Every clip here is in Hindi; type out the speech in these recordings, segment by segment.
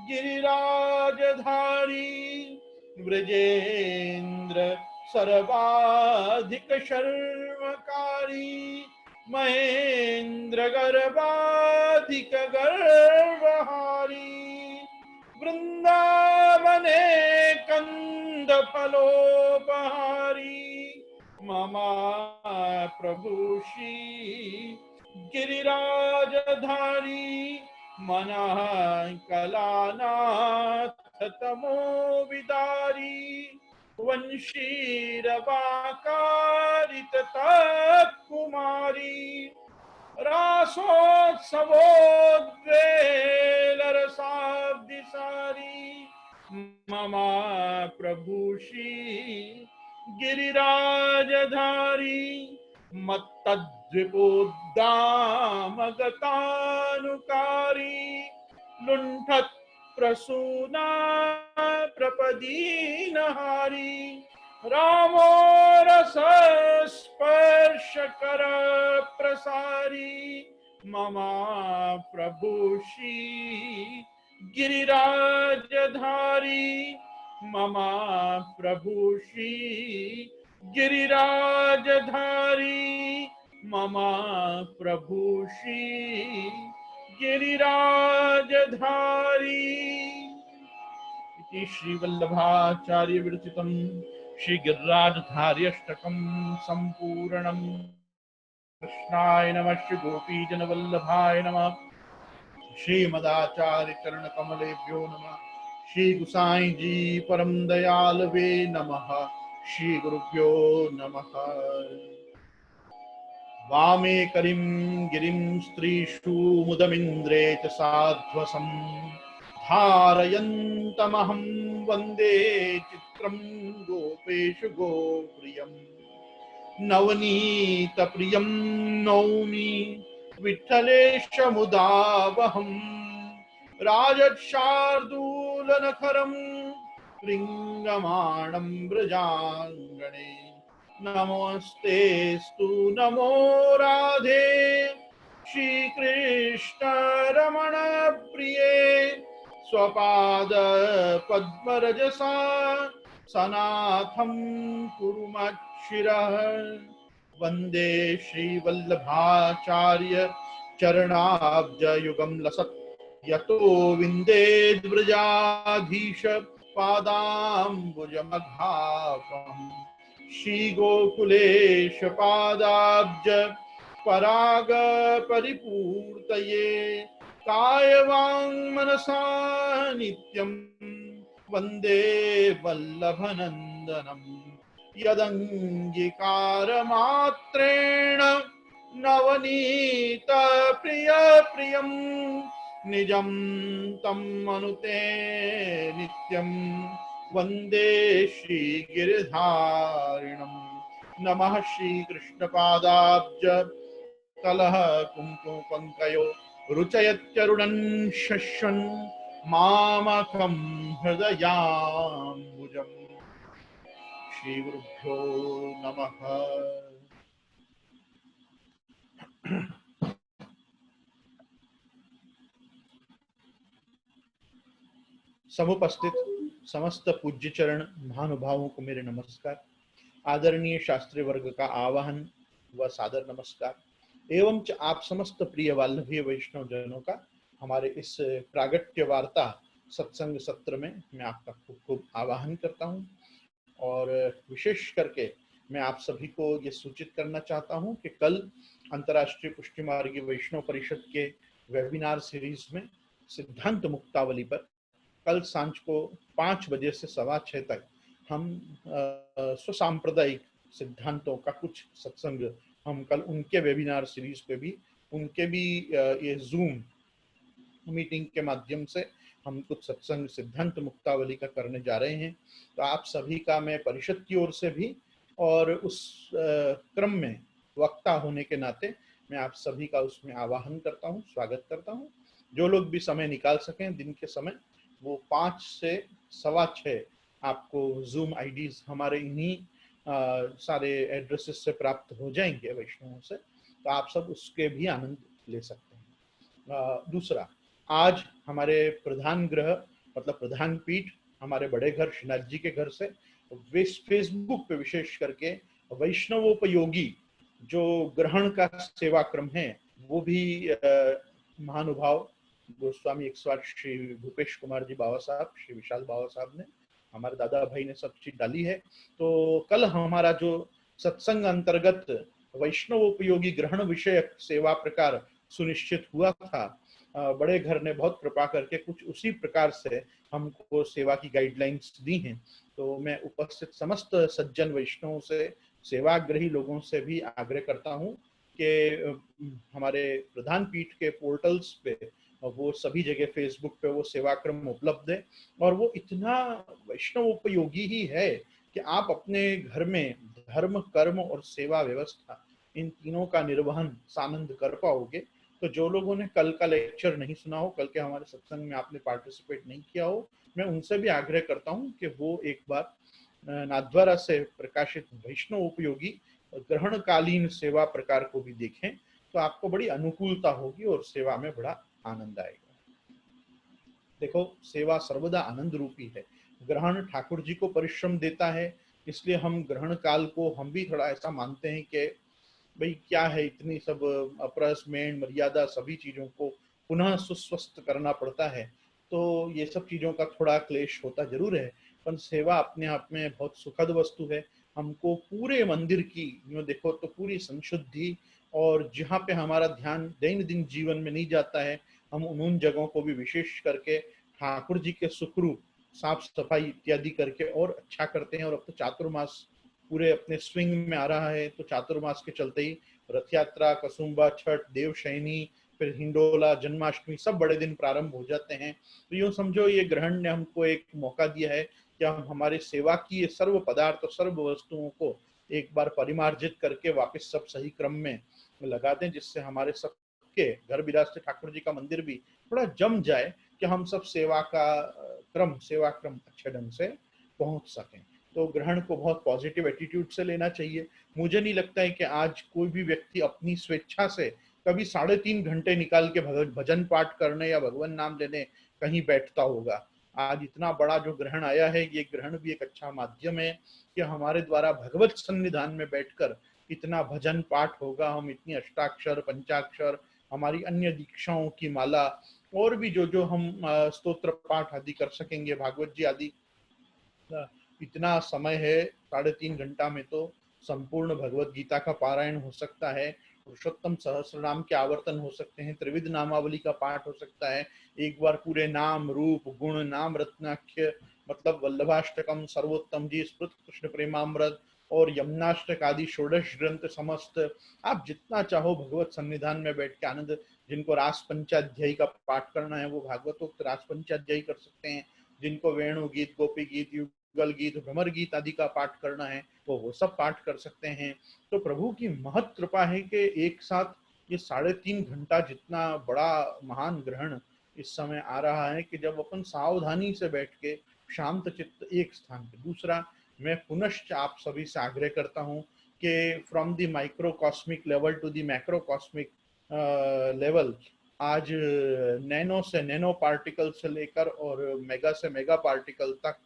गिरिराजधारी ब्रजेन्द्र सर्वाधिक शर्मकारी महेंद्र गर्भाधिक गर्भहारी वृंदावने कंद फलोपहारी ममा प्रभु श्री गिरिराजधारी मनः कलानाथ तमो विदारी वंशीरवाकारित तत्कुमारी रासोत्सवोद्वेलरसाब्दिसारी ममा प्रभु श्री गिरिराजधारी मत्तद्विपोद्दामगतानुकारी लुण्ठत् प्रसूना प्रपदीनहारी रामो रसस्पर्शकर प्रसारी ममा प्रभु श्री गिरिराजधारी ममा प्रभु श्री गिरिराजधारी ममा प्रभु श्री गिरिराजधारी। इति श्री वल्लभाचार्य विरचितं श्री गिरिराजधारी अष्टकं संपूर्णम्। कृष्णाय नमः। श्री गोपीजन वल्लभाय नमः। श्रीमदाचार्य चरण कमलेभ्यो नमः। श्री गुसाई जी परम दयाल वे नमः। श्री गुरुभ्यो नमः। वामे करीं गिरिं स्त्रीषु मुदमिन्द्रे च साध्वसं धारयन्तमहं वन्दे चित्रं गोपेषु गोप्रियम् नवनीतप्रियं नौमि विठ्ठलेशमुदावहम् राजशार्दूलनखरं कृङ्गमाणं व्रजाङ्गणे नमोस्तेस्तु नमो राधे श्रीकृष्ण रमण प्रिये स्वपाद पद्मरजसा सनाथं कुरु मच्छिरः वन्दे श्रीवल्लभाचार्य चरणाब्जयुगं लसत् यतो विन्देद्व्रजाधीश पादाम्बुजमघापम् श्रीगोकुलेश पादाब्ज पराग परिपूर्तये कायवाङ्मनसा नित्यं वन्दे वल्लभनन्दनम् यदङ्गीकारमात्रेण नवनीत प्रिय प्रियं निजं तं मनुते नित्यं वन्दे श्रीगिरिधारिणम् नमः श्रीकृष्णपादाब्ज कलह कुङ्कुम पंकयो रुचयत्यरुणन् शश्वन् मामकं हृदयाम्बुजम्। श्री गुरुभ्यो नमः। समुपस्थित समस्त पूज्य चरण महानुभावों को मेरे नमस्कार। आदरणीय शास्त्री वर्ग का आवाहन व सादर नमस्कार एवं आप समस्त प्रिय वाल्लभीय वैष्णव जनों का हमारे इस प्रागट्य वार्ता सत्संग सत्र में मैं आपका खूब खूब आवाहन करता हूं। और विशेष करके मैं आप सभी को ये सूचित करना चाहता हूं कि कल अंतर्राष्ट्रीय पुष्टि मार्गी वैष्णव परिषद के वेबिनार सीरीज में सिद्धांत मुक्तावली पर कल सांझ को 5 बजे से 6:15 तक हम स्वसांप्रदायिक सिद्धांतों का कुछ सत्संग हम कल उनके वेबिनार सीरीज पे भी उनके भी ये जूम मीटिंग के माध्यम से हम कुछ सत्संग सिद्धांत मुक्तावली का करने जा रहे हैं। तो आप सभी का मैं परिषद की ओर से भी और उस क्रम में वक्ता होने के नाते मैं आप सभी का उसमें आवाहन करता हूं, स्वागत करता हूं। जो लोग भी समय निकाल सकें दिन के समय, वो 5 से 6:15 आपको जूम आईडीज हमारे इन्हीं सारे एड्रेसेस से प्राप्त हो जाएंगे वैष्णवों से, तो आप सब उसके भी आनंद ले सकते हैं। दूसरा, आज हमारे प्रधान ग्रह मतलब प्रधान पीठ हमारे बड़े घर श्रीनाथ जी के घर से फेसबुक पे विशेष करके वैष्णवोपयोगी जो ग्रहण का सेवा क्रम है वो भी महानुभाव गोस्वामी एक श्री भूपेश कुमार जी बाबा साहब, श्री विशाल बाबा साहब ने, हमारे दादा भाई ने सब चीज डाली है। तो कल हमारा जो सत्संग अंतर्गत वैष्णवोपयोगी ग्रहण विषयक सेवा प्रकार सुनिश्चित हुआ था, बड़े घर ने बहुत कृपा करके कुछ उसी प्रकार से हमको सेवा की गाइडलाइंस दी हैं। तो मैं उपस्थित समस्त सज्जन वैष्णवों से, सेवाग्रही लोगों से भी आग्रह करता हूँ कि हमारे प्रधान पीठ के पोर्टल्स पे वो सभी जगह फेसबुक पे वो सेवा क्रम उपलब्ध है और वो इतना वैष्णव उपयोगी ही है कि आप अपने घर में धर्म, कर्म और सेवा व्यवस्था इन तीनों का निर्वहन सानंद कर पाओगे। तो जो लोगों ने कल का लेक्चर नहीं सुना हो, कल के हमारे सत्संग में आपने पार्टिसिपेट नहीं किया हो, मैं उनसे भी आग्रह करता हूँ कि वो एक बार नाथद्वारा से प्रकाशित वैष्णव उपयोगी ग्रहणकालीन सेवा प्रकार को भी देखें, तो आपको बड़ी अनुकूलता होगी और सेवा में बड़ा आनंद आएगा। देखो, सेवा सर्वदा आनंद रूपी है। ग्रहण ठाकुर जी को परिश्रम देता है, इसलिए हम ग्रहण काल को हम भी थोड़ा ऐसा मानते हैं कि भाई क्या है, इतनी सब अपरसमेंट मर्यादा सभी चीजों को पुनः सुस्वस्थ करना पड़ता है। तो ये सब चीजों का थोड़ा क्लेश होता जरूर है, पर सेवा अपने आप में बहुत सुखद वस्तु है। हमको पूरे मंदिर की यूँ देखो तो पूरी संशुद्धि, और जहाँ पे हमारा ध्यान दैनंदिन जीवन में नहीं जाता है, हम उन जगहों को भी विशेष करके ठाकुर जी के सुखरूप साफ सफाई इत्यादि करके और अच्छा करते हैं। और अब तो चातुर्मास पूरे अपने स्विंग में आ रहा है, तो चातुर्मास के चलते ही रथ यात्रा, कसुम्बा, छठ, देवशयनी, फिर हिंडोला, जन्माष्टमी सब बड़े दिन प्रारंभ हो जाते हैं। तो यूँ समझो ये ग्रहण ने हमको एक मौका दिया है कि हम हमारे सेवा की ये सर्व पदार्थ और सर्व वस्तुओं को एक बार परिमार्जित करके वापस सब सही क्रम में लगा दें, जिससे हमारे सबके घर विराजते ठाकुर जी का मंदिर भी थोड़ा जम जाए कि हम सब सेवा का सेवा क्रम अच्छे ढंग से पहुंच सकें। तो ग्रहण को बहुत पॉजिटिव एटीट्यूड से लेना चाहिए। मुझे नहीं लगता है कि आज कोई भी व्यक्ति अपनी स्वेच्छा से कभी 3.5 घंटे निकाल के भजन पाठ करने या भगवान नाम लेने कहीं बैठता होगा। आज इतना बड़ा जो ग्रहण आया है, ये ग्रहण भी एक अच्छा माध्यम है कि हमारे द्वारा भगवत सन्निधान में बैठकर इतना भजन पाठ होगा, हम इतनी अष्टाक्षर, पंचाक्षर, हमारी अन्य दीक्षाओं की माला और भी जो जो हम स्तोत्र पाठ आदि कर सकेंगे, भागवत जी आदि। इतना समय है, 3.5 घंटा में तो संपूर्ण भगवत गीता का पारायण हो सकता है, पुरुषोत्तम सहस्त्र नाम के आवर्तन हो सकते हैं, त्रिविध नामावली का पाठ हो सकता है, एक बार पूरे नाम रूप गुण नाम रत्नाख्य मतलब वल्लभाष्टकम, सर्वोत्तम जी, स्मृत कृष्ण प्रेमामृत और यमुनाष्टक आदि षोडश ग्रंथ समस्त आप जितना चाहो भगवत सन्निधान में बैठ के आनंद। जिनको रास पंचाध्यायी का पाठ करना है वो भागवतोक्त रास पंचाध्यायी कर सकते हैं, जिनको वेणु गीत, गोपी गीत, युगल गीत, भ्रमर गीत आदि का पाठ करना है वो सब पाठ कर सकते हैं। तो प्रभु की महत कृपा है कि एक साथ ये 3.5 घंटा जितना बड़ा महान ग्रहण इस समय आ रहा है कि जब अपन सावधानी से बैठ के शांत चित्त एक स्थान पे। दूसरा, मैं पुनश्च आप सभी से आग्रह करता हूँ कि from the microcosmic level to the macrocosmic level, आज नैनो से नैनो पार्टिकल से लेकर और मेगा से मेगा पार्टिकल तक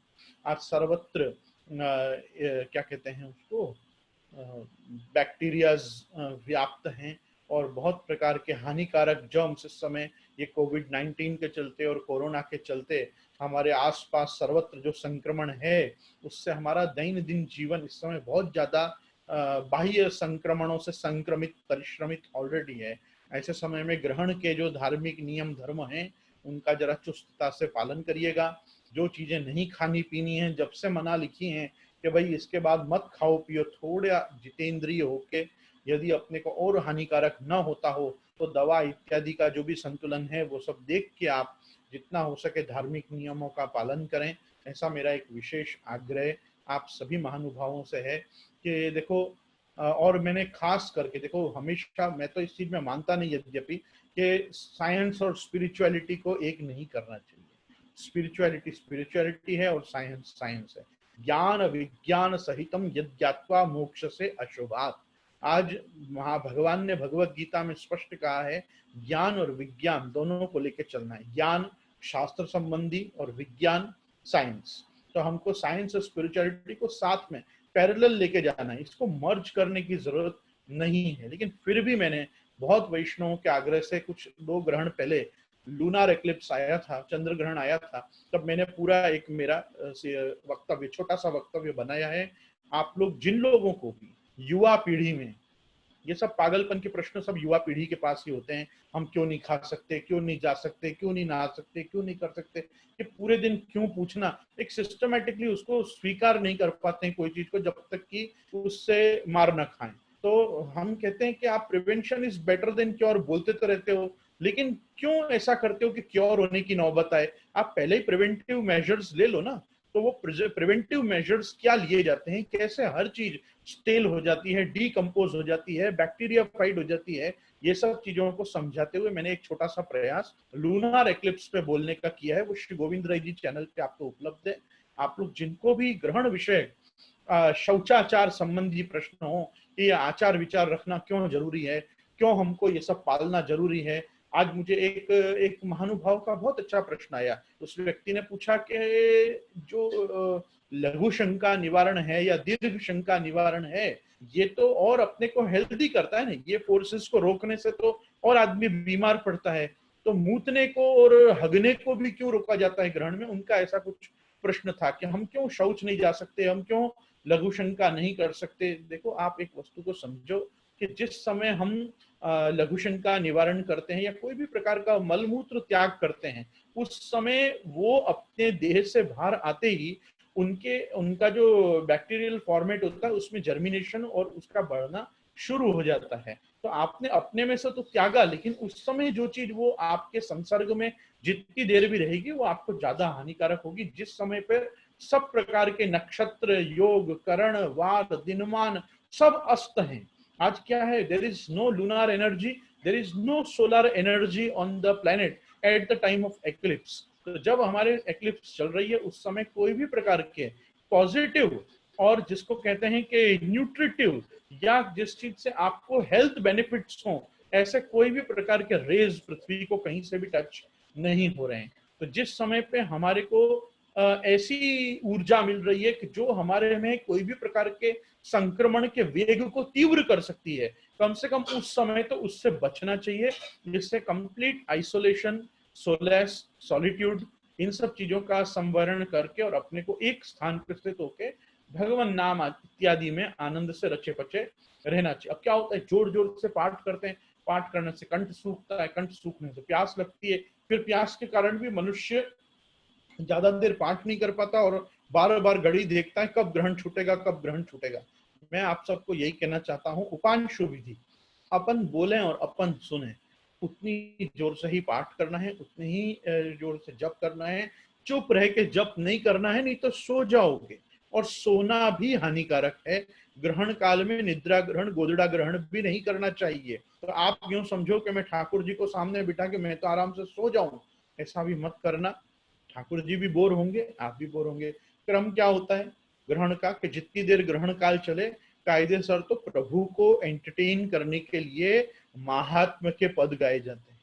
आज सर्वत्र क्या कहते हैं उसको, बैक्टीरियाज व्याप्त हैं और बहुत प्रकार के हानिकारक जर्म्स इस समय ये कोविड-19 के चलते और कोरोना के चलते हमारे आसपास सर्वत्र जो संक्रमण है उससे हमारा दैनंदिन जीवन इस समय बहुत ज्यादा बाह्य संक्रमणों से संक्रमित परिश्रमित ऑलरेडी है। ऐसे समय में ग्रहण के जो धार्मिक नियम धर्म हैं उनका जरा चुस्तता से पालन करिएगा। जो चीजें नहीं खानी पीनी है, जब से मना लिखी हैं कि भाई इसके बाद मत खाओ पियो, थोड़ा जितेंद्रिय होके, यदि अपने को और हानिकारक न होता हो तो दवा इत्यादि का जो भी संतुलन है वो सब देख के आप जितना हो सके धार्मिक नियमों का पालन करें। ऐसा मेरा एक विशेष आग्रह आप सभी महानुभावों से है कि देखो, और मैंने खास करके देखो, हमेशा मैं तो इस चीज में मानता नहीं यद्यपि कि साइंस और स्पिरिचुअलिटी को एक नहीं करना चाहिए। स्पिरिचुअलिटी स्पिरिचुअलिटी है और साइंस साइंस है। ज्ञान विज्ञान सहितम यद ज्ञात्वा मोक्ष से अशुभात, आज भगवान ने भगवत गीता में स्पष्ट कहा है, ज्ञान और विज्ञान दोनों को लेकर चलना है। ज्ञान शास्त्र संबंधी और विज्ञान साइंस। तो हमको साइंस और स्पिरिचुअलिटी को साथ में पैरेलल लेके जाना है, इसको मर्ज करने की जरूरत नहीं है। लेकिन फिर भी मैंने बहुत वैष्णवों के आग्रह से कुछ 2 ग्रहण पहले लूनार एक्लिप्स आया था, चंद्र ग्रहण आया था, तब मैंने पूरा एक मेरा वक्तव्य, छोटा सा वक्तव्य बनाया है। आप लोग, जिन लोगों को भी युवा पीढ़ी में ये सब पागलपन के प्रश्न सब युवा पीढ़ी के पास ही होते हैं, हम क्यों नहीं खा सकते, क्यों नहीं जा सकते, क्यों नहीं नहा सकते, क्यों नहीं कर सकते, ये पूरे दिन क्यों पूछना, एक सिस्टमेटिकली उसको स्वीकार नहीं कर पाते हैं कोई चीज को जब तक कि उससे मार न खाएं। तो हम कहते हैं कि आप prevention is better than cure बोलते तो रहते हो, लेकिन क्यों ऐसा करते हो कि क्योर होने की नौबत आए? आप पहले ही प्रिवेंटिव मेजर्स ले लो ना। तो वो प्रिवेंटिव मेजर्स क्या लिए जाते हैं, कैसे हर चीज स्टेल हो जाती है, डीकम्पोज हो जाती है, बैक्टीरिया फाइड हो जाती है, ये सब चीजों को समझाते हुए मैंने एक छोटा सा प्रयास लूनार एक्लिप्स पे बोलने का किया है। वो श्री गोविंद राय जी चैनल पे आपको उपलब्ध है। आप लोग जिनको भी ग्रहण विषय शौचाचार संबंधी प्रश्न हो कि ये आचार विचार रखना क्यों जरूरी है, क्यों हमको ये सब पालना जरूरी है। आज मुझे एक महानुभाव का बहुत अच्छा प्रश्न आया। उस व्यक्ति ने पूछा कि जो लघु शंका निवारण है या दीर्घ शंका निवारण है, ये तो और अपने को हेल्दी करता है ना, ये फोर्सेस को रोकने से तो और आदमी बीमार पड़ता है, तो मूतने को और हगने को भी क्यों रोका जाता है ग्रहण में? उनका ऐसा कुछ प्रश्न था कि हम क्यों शौच नहीं जा सकते, हम क्यों लघु शंका नहीं कर सकते। देखो, आप एक वस्तु को समझो कि जिस समय हम लघु शंका निवारण करते हैं या कोई भी प्रकार का मलमूत्र त्याग करते हैं, उस समय वो अपने देह से बाहर आते ही उनका जो बैक्टीरियल फॉर्मेट होता है उसमें जर्मिनेशन और उसका बढ़ना शुरू हो जाता है। तो आपने अपने में से तो त्यागा, लेकिन उस समय जो चीज वो आपके संसर्ग में जितनी देर भी रहेगी वो आपको ज्यादा हानिकारक होगी। जिस समय पर सब प्रकार के नक्षत्र, योग, करण, वार, दिनमान सब अस्त हैं। आज क्या है, there is no lunar energy, there is no solar energy on the planet at the time of eclipse. तो जब हमारे एक्लिप्स चल रही है उस समय कोई भी प्रकार के पॉजिटिव और जिसको कहते हैं कि न्यूट्रिटिव या जिस चीज से आपको हेल्थ बेनिफिट्स हो, ऐसे कोई भी प्रकार के रेज पृथ्वी को कहीं से भी टच नहीं हो रहे हैं। तो जिस समय पे हमारे को ऐसी ऊर्जा मिल रही है कि जो हमारे में कोई भी प्रकार के संक्रमण के वेग को तीव्र कर सकती है, कम से कम उस समय तो उससे बचना चाहिए, जिससे कंप्लीट आइसोलेशन, सोलेस, सॉलिट्यूड, इन सब चीजों का संवरण करके और अपने को एक स्थान पर स्थित होके भगवान नाम इत्यादि में आनंद से रचे पचे रहना चाहिए। अब क्या होता है, जोर जोर से पाठ करते हैं, पाठ करने से कंठ सूखता है, कंठ सूखने से प्यास लगती है, फिर प्यास के कारण भी मनुष्य ज्यादा देर पाठ नहीं कर पाता और बार बार घड़ी देखता है कब ग्रहण छूटेगा, कब ग्रहण छूटेगा। मैं आप सबको यही कहना चाहता हूँ, उपांशु विधि, अपन बोले और अपन सुने, उतनी जोर से ही पाठ करना है, उतनी ही जोर से जप करना है। चुप रह के जप नहीं करना है, नहीं तो सो जाओगे, और सोना भी हानिकारक है। ग्रहण काल में निद्रा ग्रहण, गोदड़ा ग्रहण भी नहीं करना चाहिए। तो आप यूं समझो कि मैं ठाकुर जी को सामने बिठा के मैं तो आराम से सो जाऊं, ऐसा भी मत करना। ठाकुर जी भी बोर होंगे, आप भी बोर होंगे। क्रम क्या होता है ग्रहण का, कि जितनी देर ग्रहण काल चले कायदे सर तो प्रभु को एंटरटेन करने के लिए महात्म्य के पद गाए जाते हैं।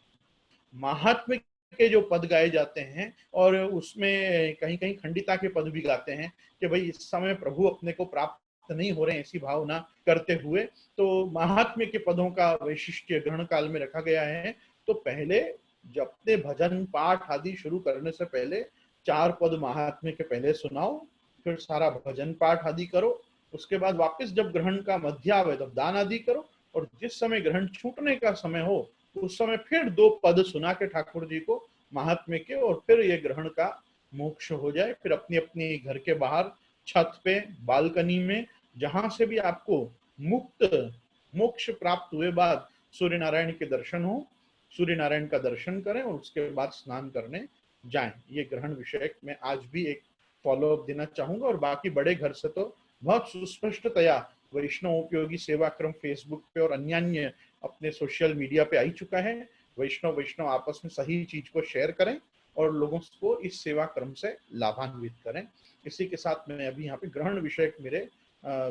महात्म्य के जो पद गाए जाते हैं और उसमें कहीं कहीं खंडिता के पद भी गाते हैं कि भाई इस समय प्रभु अपने को प्राप्त नहीं हो रहे हैं, ऐसी भावना करते हुए। तो महात्म्य के पदों का वैशिष्ट्य ग्रहण काल में रखा गया है। तो पहले जब अपने भजन पाठ आदि शुरू करने से पहले 4 पद महात्म्य के पहले सुनाओ, फिर सारा भजन पाठ आदि करो। उसके बाद वापस जब ग्रहण का मध्य आवे तब दान आदि करो, और जिस समय ग्रहण छूटने का समय हो उस समय फिर 2 पद सुना के ठाकुर जी को महात्म्य के, और फिर ये ग्रहण का मोक्ष हो जाए। फिर अपनी अपनी घर के बाहर, छत पे, बालकनी में, जहां से भी आपको मुक्त मोक्ष प्राप्त हुए बाद सूर्य नारायण के दर्शन हो, सूर्य नारायण का दर्शन करें और उसके बाद स्नान करने जाएं। ये ग्रहण विषय में आज भी एक फॉलो अप देना चाहूंगा। और बाकी बड़े घर से तो बहुत सुस्पष्टतया वैष्णव उपयोगी सेवा क्रम फेसबुक पे और अन्य अपने सोशल मीडिया पे आ ही चुका है। वैष्णव आपस में सही चीज को शेयर करें और लोगों को इस सेवा क्रम से लाभान्वित करें। इसी के साथ मैं अभी यहाँ पे ग्रहण विषय मेरे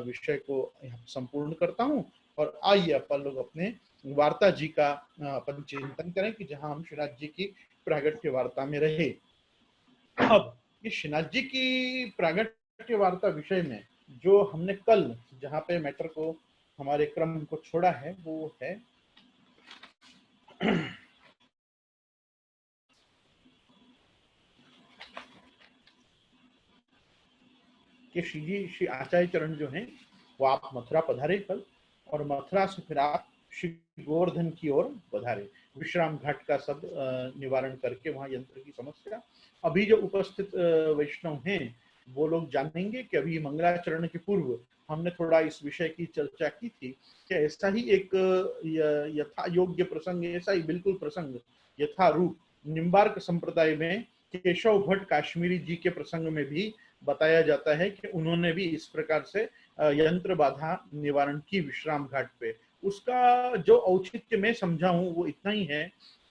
विषय को संपूर्ण करता हूँ और आइए अपन लोग अपने वार्ता जी का अपन चिंतन करें कि जहां हम श्रीनाथ जी की प्रागट्य वार्ता में रहे। अब ये श्रीनाथ जी की प्रागट्य वार्ता विषय में जो हमने कल जहां पे मैटर को हमारे क्रम को छोड़ा है वो है कि श्री आचार्य चरण जो हैं वो आप मथुरा पधारे कल, और मथुरा से फिर आप श्री गोवर्धन की ओर पधारे, विश्राम घाट का सब निवारण करके वहां यंत्र की समस्या। अभी जो उपस्थित वैष्णव हैं वो लोग जानेंगे कि अभी मंगलाचरण के पूर्व हमने थोड़ा इस विषय की चर्चा की थी कि ऐसा ही एक यथा योग्य प्रसंग, ऐसा ही बिल्कुल प्रसंग यथा रूप निम्बार्क संप्रदाय में केशव भट्ट काश्मीरी जी के प्रसंग में भी बताया जाता है कि उन्होंने भी इस प्रकार से यंत्र बाधा निवारण की विश्राम घाट पे। उसका जो औचित्य मैं समझा हूं वो इतना ही है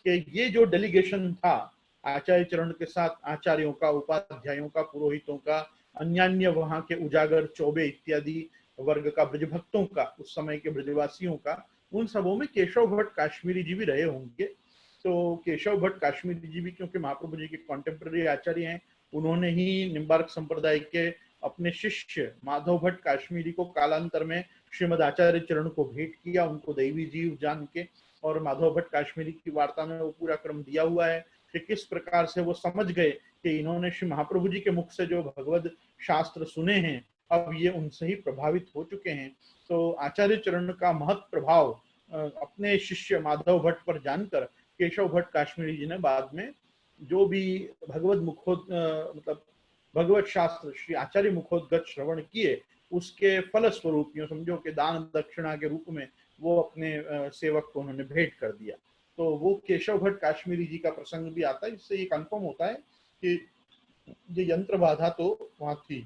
कि ये जो डेलीगेशन था आचार्य चरण के साथ आचार्यों का, उपाध्यायों का, पुरोहितों का, अन्य वहां के उजागर चौबे इत्यादि वर्ग का, ब्रजभक्तों का, उस समय के ब्रजवासियों का, उन सबों में केशव भट्ट काश्मीरी जी भी रहे होंगे। तो केशव भट्ट काश्मीरी जी भी क्योंकि महाप्रभु जी के कॉन्टेम्पररी आचार्य हैं, उन्होंने ही निम्बार्क संप्रदाय के अपने शिष्य माधव भट्ट काश्मीरी को कालांतर में श्रीमद आचार्य चरण को भेंट किया, उनको दैवी जीव जान के। और माधव भट्ट काश्मीरी की वार्ता में वो पूरा क्रम दिया हुआ है कि किस प्रकार से वो समझ गए कि इन्होंने श्री महाप्रभु जी के मुख से जो भगवद शास्त्र सुने हैं अब ये उनसे ही प्रभावित हो चुके हैं। तो आचार्य चरण का महत् प्रभाव अपने शिष्य माधव भट्ट पर जानकर केशव भट्ट काश्मीरी जी ने बाद में जो भी भगवत मतलब भगवत शास्त्र श्री आचार्य मुखोद्गत श्रवण किए उसके फल स्वरूप यूं समझो कि दान दक्षिणा के रूप में वो अपने सेवक को उन्होंने भेंट कर दिया। तो वो केशव भट्ट काश्मीरी जी का प्रसंग भी आता है, इससे ये कंफर्म होता है कि ये यंत्र बाधा तो वहां थी।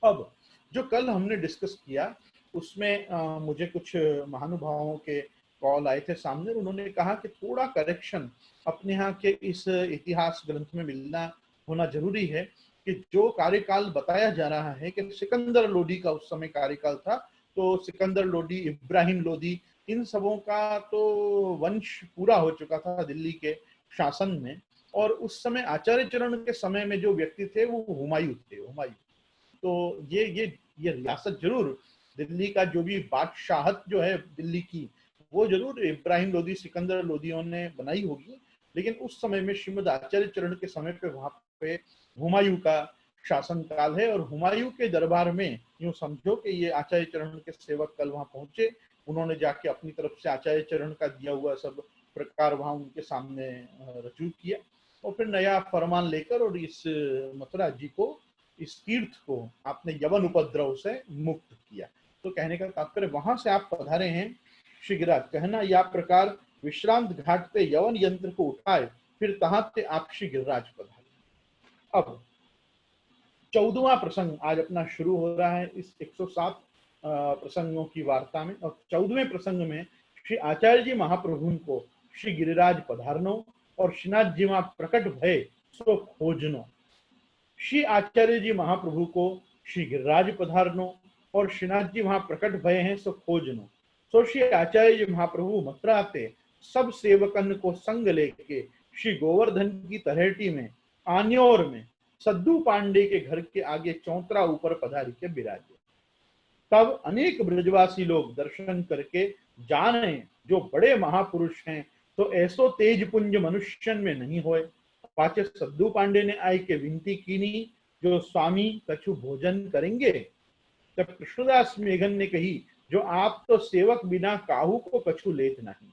अब जो कल हमने डिस्कस किया उसमें मुझे कुछ महानुभावों के कॉल आए थे सामने, उन्होंने कहा कि थोड़ा करेक्शन अपने यहाँ के इस इतिहास ग्रंथ में मिलना होना जरूरी है कि जो कार्यकाल बताया जा रहा है कि सिकंदर लोदी का उस समय कार्यकाल था, तो सिकंदर लोदी, इब्राहिम लोदी, इन सबों का तो वंश पूरा हो चुका था दिल्ली के शासन में। और उस समय आचार्य चरण के समय में जो व्यक्ति थे वो हुमायूं थे, हुमायूं। तो ये रियासत जरूर दिल्ली का जो भी बादशाहत जो है दिल्ली की वो जरूर इब्राहिम लोदी, सिकंदर लोदियों ने बनाई होगी, लेकिन उस समय में श्रीमद आचार्य चरण के समय पे वहां पे हुमायूं का शासन काल है। और हुमायूं के दरबार में यूं समझो कि ये आचार्य चरण के सेवक कल वहां पहुंचे, उन्होंने जाके अपनी तरफ से आचार्य चरण का दिया हुआ सब प्रकार वहां उनके सामने रजू किया, और फिर नया फरमान लेकर और इस मथुरा जी को, इस तीर्थ को आपने यवन उपद्रव से मुक्त किया। तो कहने का तात्पर्य वहां से आप पधारे हैं शीघ्राज, कहना या प्रकार विश्रांत घाट पे यवन यंत्र को उठाए, फिर तहां से आप शीघ्राज पधारे। अब 14वां प्रसंग आज अपना शुरू हो रहा है इस 107 प्रसंगों की वार्ता में। और 14वें प्रसंग में श्री आचार्य जी महाप्रभु को श्री गिरिराज पधारनो और श्रीनाथ जी वहां प्रकट भय सो खोजनो। श्री आचार्य जी महाप्रभु को श्री गिरिराज पधारनो और श्रीनाथ जी वहां प्रकट भय हैं सो खोजनो। सो श्री आचार्य जी महाप्रभु मथुरा आते सब सेवकन को संग लेके श्री गोवर्धन की तरहेटी में आन्योर में सद्दू पांडे के घर के आगे चौतरा ऊपर पधारी के विराजे। तब अनेक ब्रजवासी लोग दर्शन करके जाने जो बड़े महापुरुष हैं तो ऐसो तेज पुंज मनुष्यन में नहीं होए। पाचे सद्दू पांडे ने आय के विनती कीनी जो स्वामी कछु भोजन करेंगे। तब कृष्णदास मेघन ने कही जो आप तो सेवक बिना काहू को कछु लेत नहीं।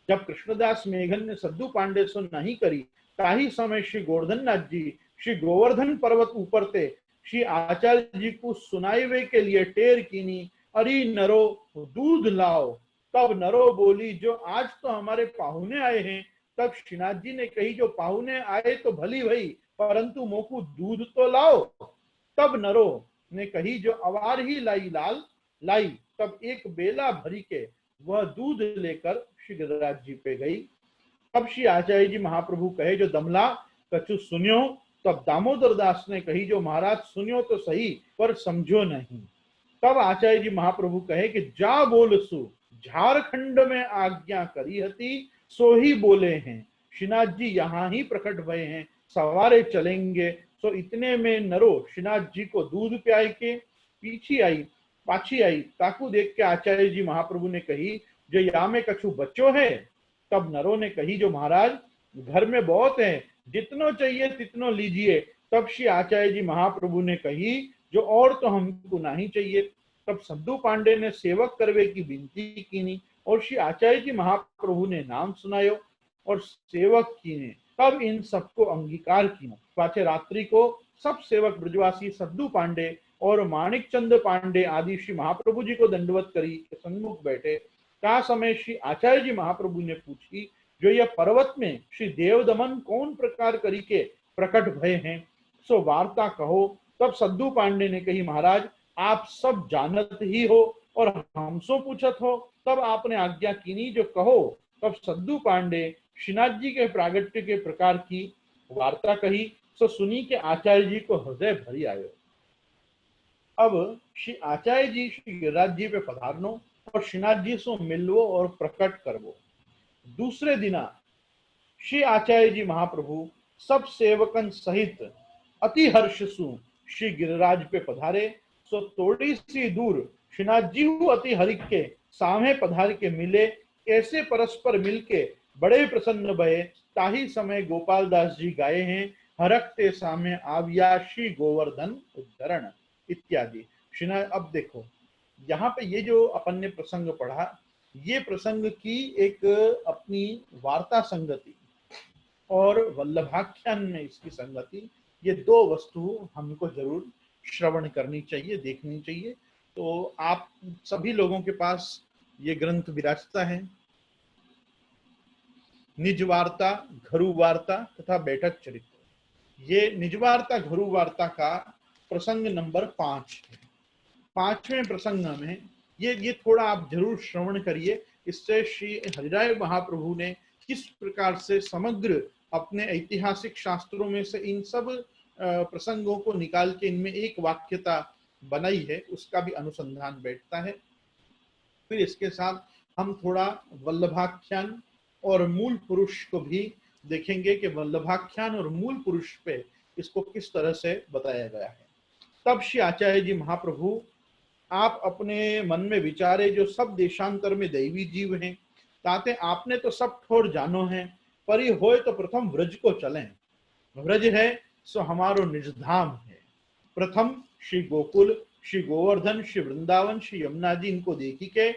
जब कृष्णदास मेघन ने सद्दू पांडे से नहीं करी ताही समय श्री गोवर्धन नाथ जी श्री गोवर्धन पर्वत ऊपर थे श्री आचार्य जी को सुनाइवे के लिए टेर कीनी, अरे नरो दूध लाओ। तब नरो बोली जो आज तो हमारे पाहुने आए हैं। तब श्रीनाथ जी ने कही जो पाहुने आए तो भली भई परंतु मोकू दूध तो लाओ। तब नरो ने कही जो अवार ही लाई लाल लाई। तब एक बेला भरी के वह दूध लेकर श्री गिरिराज जी पे गई। तब श्री आचार्य जी महाप्रभु कहे जो दमला कछु सुनियो। तब दामोदर दास ने कही जो महाराज सुनियो तो सही पर समझो नहीं। तब आचार्य जी महाप्रभु कहे कि जा बोल सु झारखंड में आज्ञा करी हती, सो ही बोले हैं। श्रीनाथ जी यहाँ ही प्रकट भये हैं, सवारे चलेंगे। तो इतने में नरो श्रीनाथ जी को दूध प्याय के पाछी आई ताकू देख के आचार्य जी महाप्रभु ने कही, जो या में कछु बच्चो है। तब नरो ने कही, जो महाराज घर में बहुत है, जितनो चाहिए तितनो लीजिए। तब श्री आचार्य जी महाप्रभु ने कही, जो और तो हमको नहीं चाहिए। तब सद्दू पांडे ने सेवक करवे की विनती कीनी और श्री आचार्य जी महाप्रभु ने नाम सुनायो और सेवक कीने। तब इन सबको अंगीकार किया। पाछे रात्रि को सब सेवक ब्रजवासी सद्दू पांडे और माणिक चंद पांडे आदि श्री महाप्रभु जी को दंडवत करी के सन्मुख बैठे। का समय श्री आचार्य जी महाप्रभु ने पूछी, जो यह पर्वत में श्री देव दमन कौन प्रकार करी के प्रकट भय हैं, सो वार्ता कहो। तब सद्दू पांडे ने कही, महाराज आप सब जानत ही हो और हमसो पूछत हो। तब आपने आज्ञा कीनी, जो कहो। तब सद्दू पांडे श्रीनाथ जी के प्रागट्य के प्रकार की वार्ता कही। सो सुनी के आचार्य जी को हृदय भरी आयो। अब श्री आचार्य जी श्री गिरिराज जी पे पधारनो और श्रीनाथ जी सो मिलवो और प्रकट करवो। दूसरे दिना श्री आचार्य जी महाप्रभु सब सेवकन सहित अति हर्ष सु श्री गिरिराज पे पधारे। सो थोड़ी सी दूर श्रीनाथ जी अति हरिक के सामे पधार के मिले। ऐसे परस्पर मिलके बड़े प्रसन्न भये। ताही समय गोपाल दास जी गाये हैं, हरकते सामे आविया श्री गोवर्धन उद्धरण इत्यादि। श्रीनाथ, अब देखो यहाँ पे ये जो अपन ने प्रसंग पढ़ा, ये प्रसंग की एक अपनी वार्ता संगति और वल्लभाख्यान में इसकी संगति, ये दो वस्तु हमको जरूर श्रवण करनी चाहिए, देखनी चाहिए। तो आप सभी लोगों के पास ये ग्रंथ विराजता है, निज वार्ता, घरु वार्ता तथा बैठक चरित्र। ये निज वार्ता घरु वार्ता का प्रसंग नंबर 5 है। 5वें प्रसंग में ये थोड़ा आप जरूर श्रवण करिए। इससे श्री हरिराय महाप्रभु ने किस प्रकार से समग्र अपने ऐतिहासिक शास्त्रों में से इन सब प्रसंगों को निकाल के इनमें एक वाक्यता बनाई है, उसका भी अनुसंधान बैठता है। फिर इसके साथ हम थोड़ा वल्लभाख्यान और मूल पुरुष को भी देखेंगे कि वल्लभाख्यान और मूल पुरुष पे इसको किस तरह से बताया गया है। तब श्री आचार्य जी महाप्रभु आप अपने मन में विचारे, जो सब देशांतर में दैवी जीव हैं, ताते आपने तो सब ठोर जानो है, परी होए तो प्रथम व्रज को चलें। व्रज है सो हमारो निज धाम है। प्रथम श्री गोकुल, श्री गोवर्धन, श्री वृंदावन, श्री यमुना जी, इनको देखी के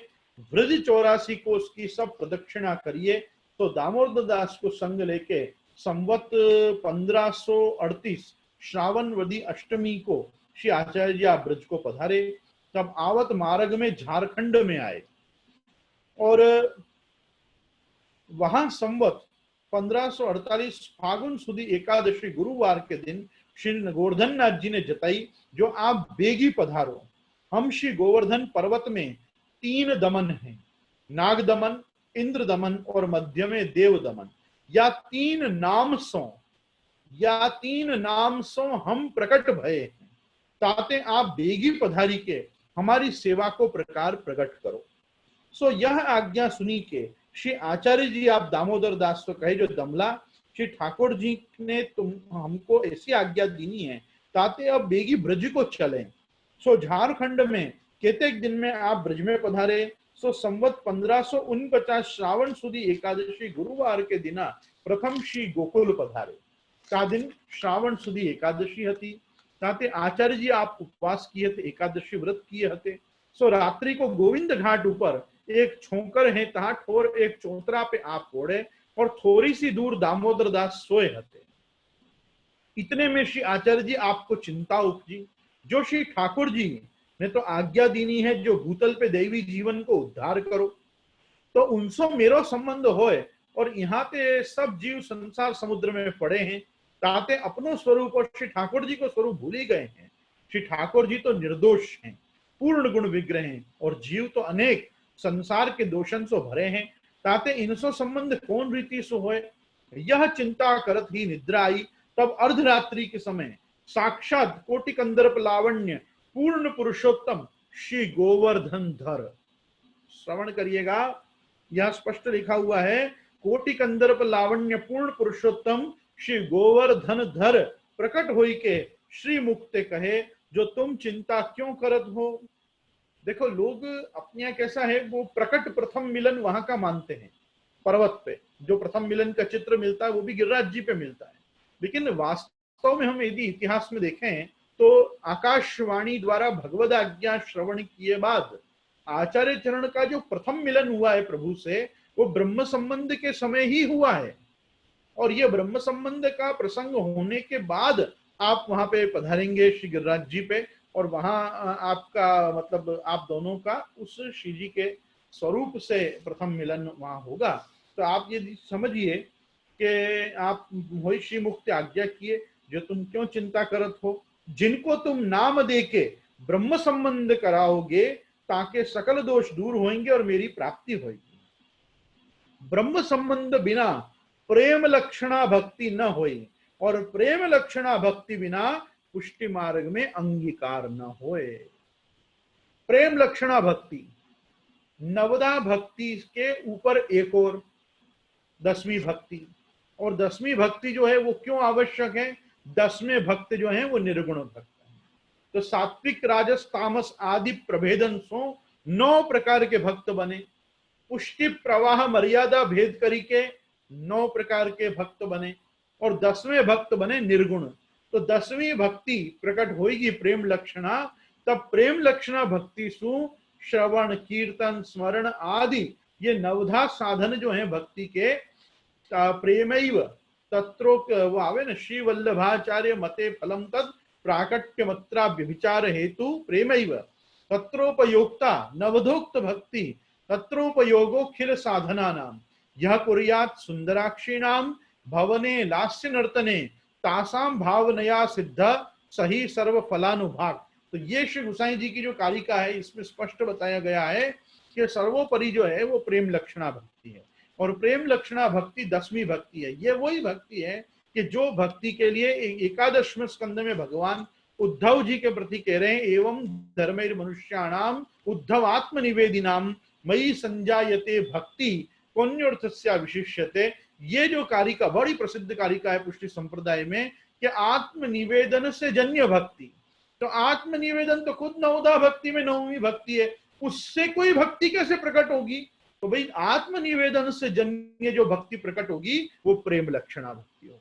व्रज 84 को उसकी सब प्रदक्षिणा करिए। तो दामोदर दास को संग लेके संवत 1538 श्रावणवदी अष्टमी को श्री आचार्य जी आप ब्रज को पधारे। तब आवत मार्ग में झारखंड में आए और वहां संवत 1548 फागुन सुदी एकादशी गुरुवार के दिन श्री गोवर्धन नाथ जी ने जताई, जो आप बेगी पधारो। हम श्री गोवर्धन पर्वत में 3 दमन हैं, नाग दमन, इंद्र दमन और मध्य में देव दमन। या 3 नाम सो हम प्रकट भये हैं, ताते आप बेगी पधारी के हमारी सेवा को प्रकार प्रकट करो। सो यह आज्ञा सुनी के श्री आचार्य जी आप दामोदर दास को कहे, जो दमला श्री ठाकुर जी ने तुम हमको ऐसी आज्ञा दीनी है, ताते अब बेगी ब्रज को चलें। सो झारखंड में केतेक दिन में आप ब्रज में पधारे। सो संवत 1549 श्रावण सुदी एकादशी गुरुवार के दिना प्रथम श्री गोकुल पधारे। का दिन श्रावण सुदी एकादशी हती, ताते आचार्य जी आप उपवास किए थे, एकादशी व्रत किए हते। सो रात्रि को गोविंद घाट ऊपर एक छोकर है, तहा ठोर एक चौतरा पे आप ओढ़े और थोड़ी सी दूर दामोदर दास सोए हते। इतने में श्री आचार्य जी आपको चिंता उपजी, जो श्री ठाकुर जी ने तो आज्ञा दीनी है, जो भूतल पे दैवी जीवन को उद्धार करो, तो उनसे मेरो संबंध होए और यहाँ पे सब जीव संसार समुद्र में पड़े हैं, ताते अपनो स्वरूप और श्री ठाकुर जी को स्वरूप भूल ही गए हैं। श्री ठाकुर जी तो निर्दोष हैं, पूर्ण गुण विग्रह हैं, और जीव तो अनेक संसार के दोषन से भरे हैं, ताते इनसो संबंध कौन रीति सो होए। यह चिंता करत ही निद्रा आई। तब अर्धरात्रि के समय साक्षात कोटि कंदर्प लावण्य पूर्ण पुरुषोत्तम श्री गोवर्धन धर। श्रवण करिएगा, यह स्पष्ट लिखा हुआ है, कोटि कंदर्प लावण्य पूर्ण पुरुषोत्तम श्री गोवर्धन धर प्रकट होई के श्री मुक्ते कहे, जो तुम चिंता क्यों करत हो। देखो लोग अपने यहाँ कैसा है, वो प्रकट प्रथम मिलन वहां का मानते हैं, पर्वत पे जो प्रथम मिलन का चित्र मिलता है वो भी गिरिराज जी पे मिलता है। लेकिन वास्तव में हम यदि इतिहास में देखें तो आकाशवाणी द्वारा भगवद आज्ञा श्रवण किए बाद आचार्य चरण का जो प्रथम मिलन हुआ है प्रभु से, वो ब्रह्म संबंध के समय ही हुआ है। और ये ब्रह्म संबंध का प्रसंग होने के बाद आप वहां पे पधारेंगे श्री गिरिराज जी पे, और वहां आपका मतलब आप दोनों का उस श्री जी के स्वरूप से प्रथम मिलन वहां होगा। तो आप ये समझिए कि आप वही श्री मुक्ति आज्ञा किए, जो तुम क्यों चिंता करत हो, जिनको तुम नाम देके ब्रह्म संबंध कराओगे ताकि सकल दोष दूर होंगे और मेरी प्राप्ति होगी। ब्रह्म संबंध बिना प्रेम लक्षणा भक्ति न होई, और प्रेम लक्षणा भक्ति बिना पुष्टि मार्ग में अंगीकार न होए। प्रेम लक्षणा भक्ति, नवदा भक्ति के ऊपर एक और 10वीं भक्ति, और 10वीं भक्ति जो है वो क्यों आवश्यक है, 10वें भक्त जो है वो निर्गुण भक्त है। तो सात्विक राजस तामस आदि प्रभेदन सो 9 प्रकार के भक्त बने, पुष्टि प्रवाह मर्यादा भेद करके 9 प्रकार के भक्त बने, और 10वें भक्त बने निर्गुण। तो 10वीं भक्ति प्रकट होगी प्रेम लक्षणा, तब प्रेम लक्षणा भक्ति सु श्रवण कीर्तन स्मरण आदि ये नवधा साधन जो है भक्ति के, प्रेमैव तत्रो वो आवे न, श्री वल्लभाचार्य मते फलम तद प्राकट्य मत्रा व्यभिचार हेतु प्रेमैव तत्रोपयोक्ता नवधोक्त भक्ति तत्रोपयोगोखिल साधना नाम यह कुर्यात सुंदराक्षीणाम भवने लास्य नर्तने तासाम भावनया सिद्ध सही सर्व फलानुभाग। तो ये श्री गोसाई जी की जो कारिका है इसमें स्पष्ट बताया गया है कि सर्वोपरि जो है वो प्रेम लक्षणा भक्ति है, और प्रेम लक्षणा भक्ति 10वीं भक्ति है। ये वही भक्ति है कि जो भक्ति के लिए 11वें स्कंद में भगवान उद्धव जी के प्रति कह रहे हैं, एवं धर्मैर मनुष्याणाम उद्धव आत्मनिवेदिनाम मयि संजायते भक्ति पुण्योर्थस्या विशिष्यते। ये जो कारिका बड़ी प्रसिद्ध कारिका है पुष्टि संप्रदाय में कि आत्मनिवेदन से जन्य भक्ति। तो आत्मनिवेदन तो खुद नवदा भक्ति में 9वीं भक्ति है, उससे कोई भक्ति कैसे प्रकट होगी। तो भाई आत्मनिवेदन से जन्य जो भक्ति प्रकट होगी वो प्रेम लक्षणा भक्ति होगी।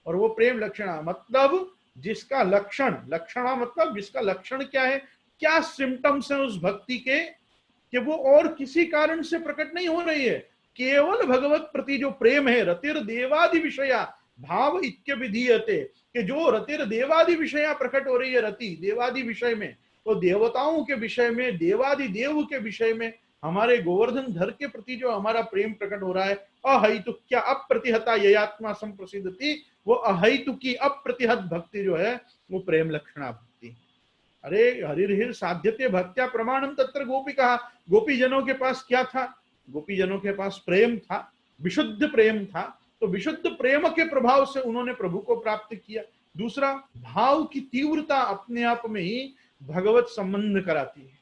और वो प्रेम लक्षणा मतलब जिसका लक्षण, लक्षणा मतलब जिसका लक्षण क्या है, क्या सिम्टम्स है उस भक्ति के, कि वो और किसी कारण से प्रकट नहीं हो रही है, केवल भगवत प्रति जो प्रेम है। रतिर देवादि विषया भाव इत्य विधीयते, कि जो रतिर देवादि विषया प्रकट हो रही है, रति देवादि विषय में, तो देवताओं के विषय में, देवादि देव के विषय में, हमारे गोवर्धन धर के प्रति जो हमारा प्रेम प्रकट हो रहा है, अहैतुक क्या अप्रतिहता ययात्मा संप्रसिद्धति, वो अहैतुकी अप्रतिहत भक्ति जो है वो प्रेम लक्षणा भक्ति। अरे हरिर्हिर साध्यते भक्त्या प्रमाणम तत्र गोपिका, गोपी जनों के पास क्या था, गोपी जनों के पास प्रेम था, विशुद्ध प्रेम था। तो विशुद्ध प्रेम के प्रभाव से उन्होंने प्रभु को प्राप्त किया। दूसरा, भाव की तीव्रता अपने आप में ही भगवत संबंध कराती है।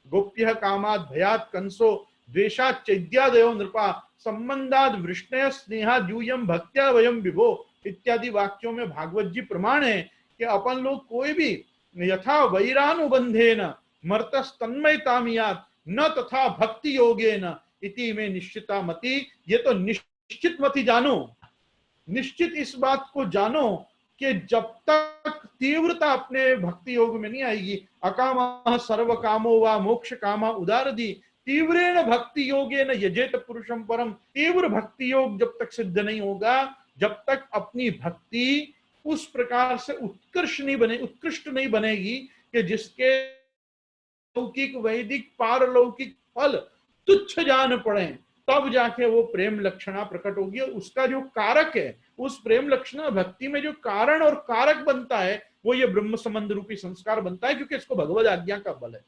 गोप्य कामाद भयात कंसो द्वेषात चैद्यादयो नृपा संबंधाद वृष्णय स्नेहा जूयम भक्त्या वयम विभो इत्यादि वाक्यों में भागवत जी प्रमाण है कि अपन लोग कोई भी यथा वैरानुबंधेन मर्तस तन्मयतामियात न तथा भक्ति योगेन इति में निश्चिता मति। ये तो निश्चित मति जानो, निश्चित इस बात को जानो कि जब तक तीव्रता अपने भक्ति योग में नहीं आएगी, अकामा सर्व कामो वा मोक्ष कामा उदारदी तीव्रेण भक्ति योगे न यजेत पुरुषम परम। तीव्र भक्ति योग जब तक सिद्ध नहीं होगा, जब तक अपनी भक्ति उस प्रकार से उत्कृष्ट नहीं बनेगी कि जिसके लौकिक वैदिक पारलौकिक फल तुच्छ जान पड़े, तब जाके वो प्रेम लक्षणा प्रकट होगी। और उसका जो कारक है, उस प्रेम लक्षणा भक्ति में जो कारण और कारक बनता है, वो ये ब्रह्म संबंध रूपी संस्कार बनता है, क्योंकि इसको भगवद आज्ञा का बल है,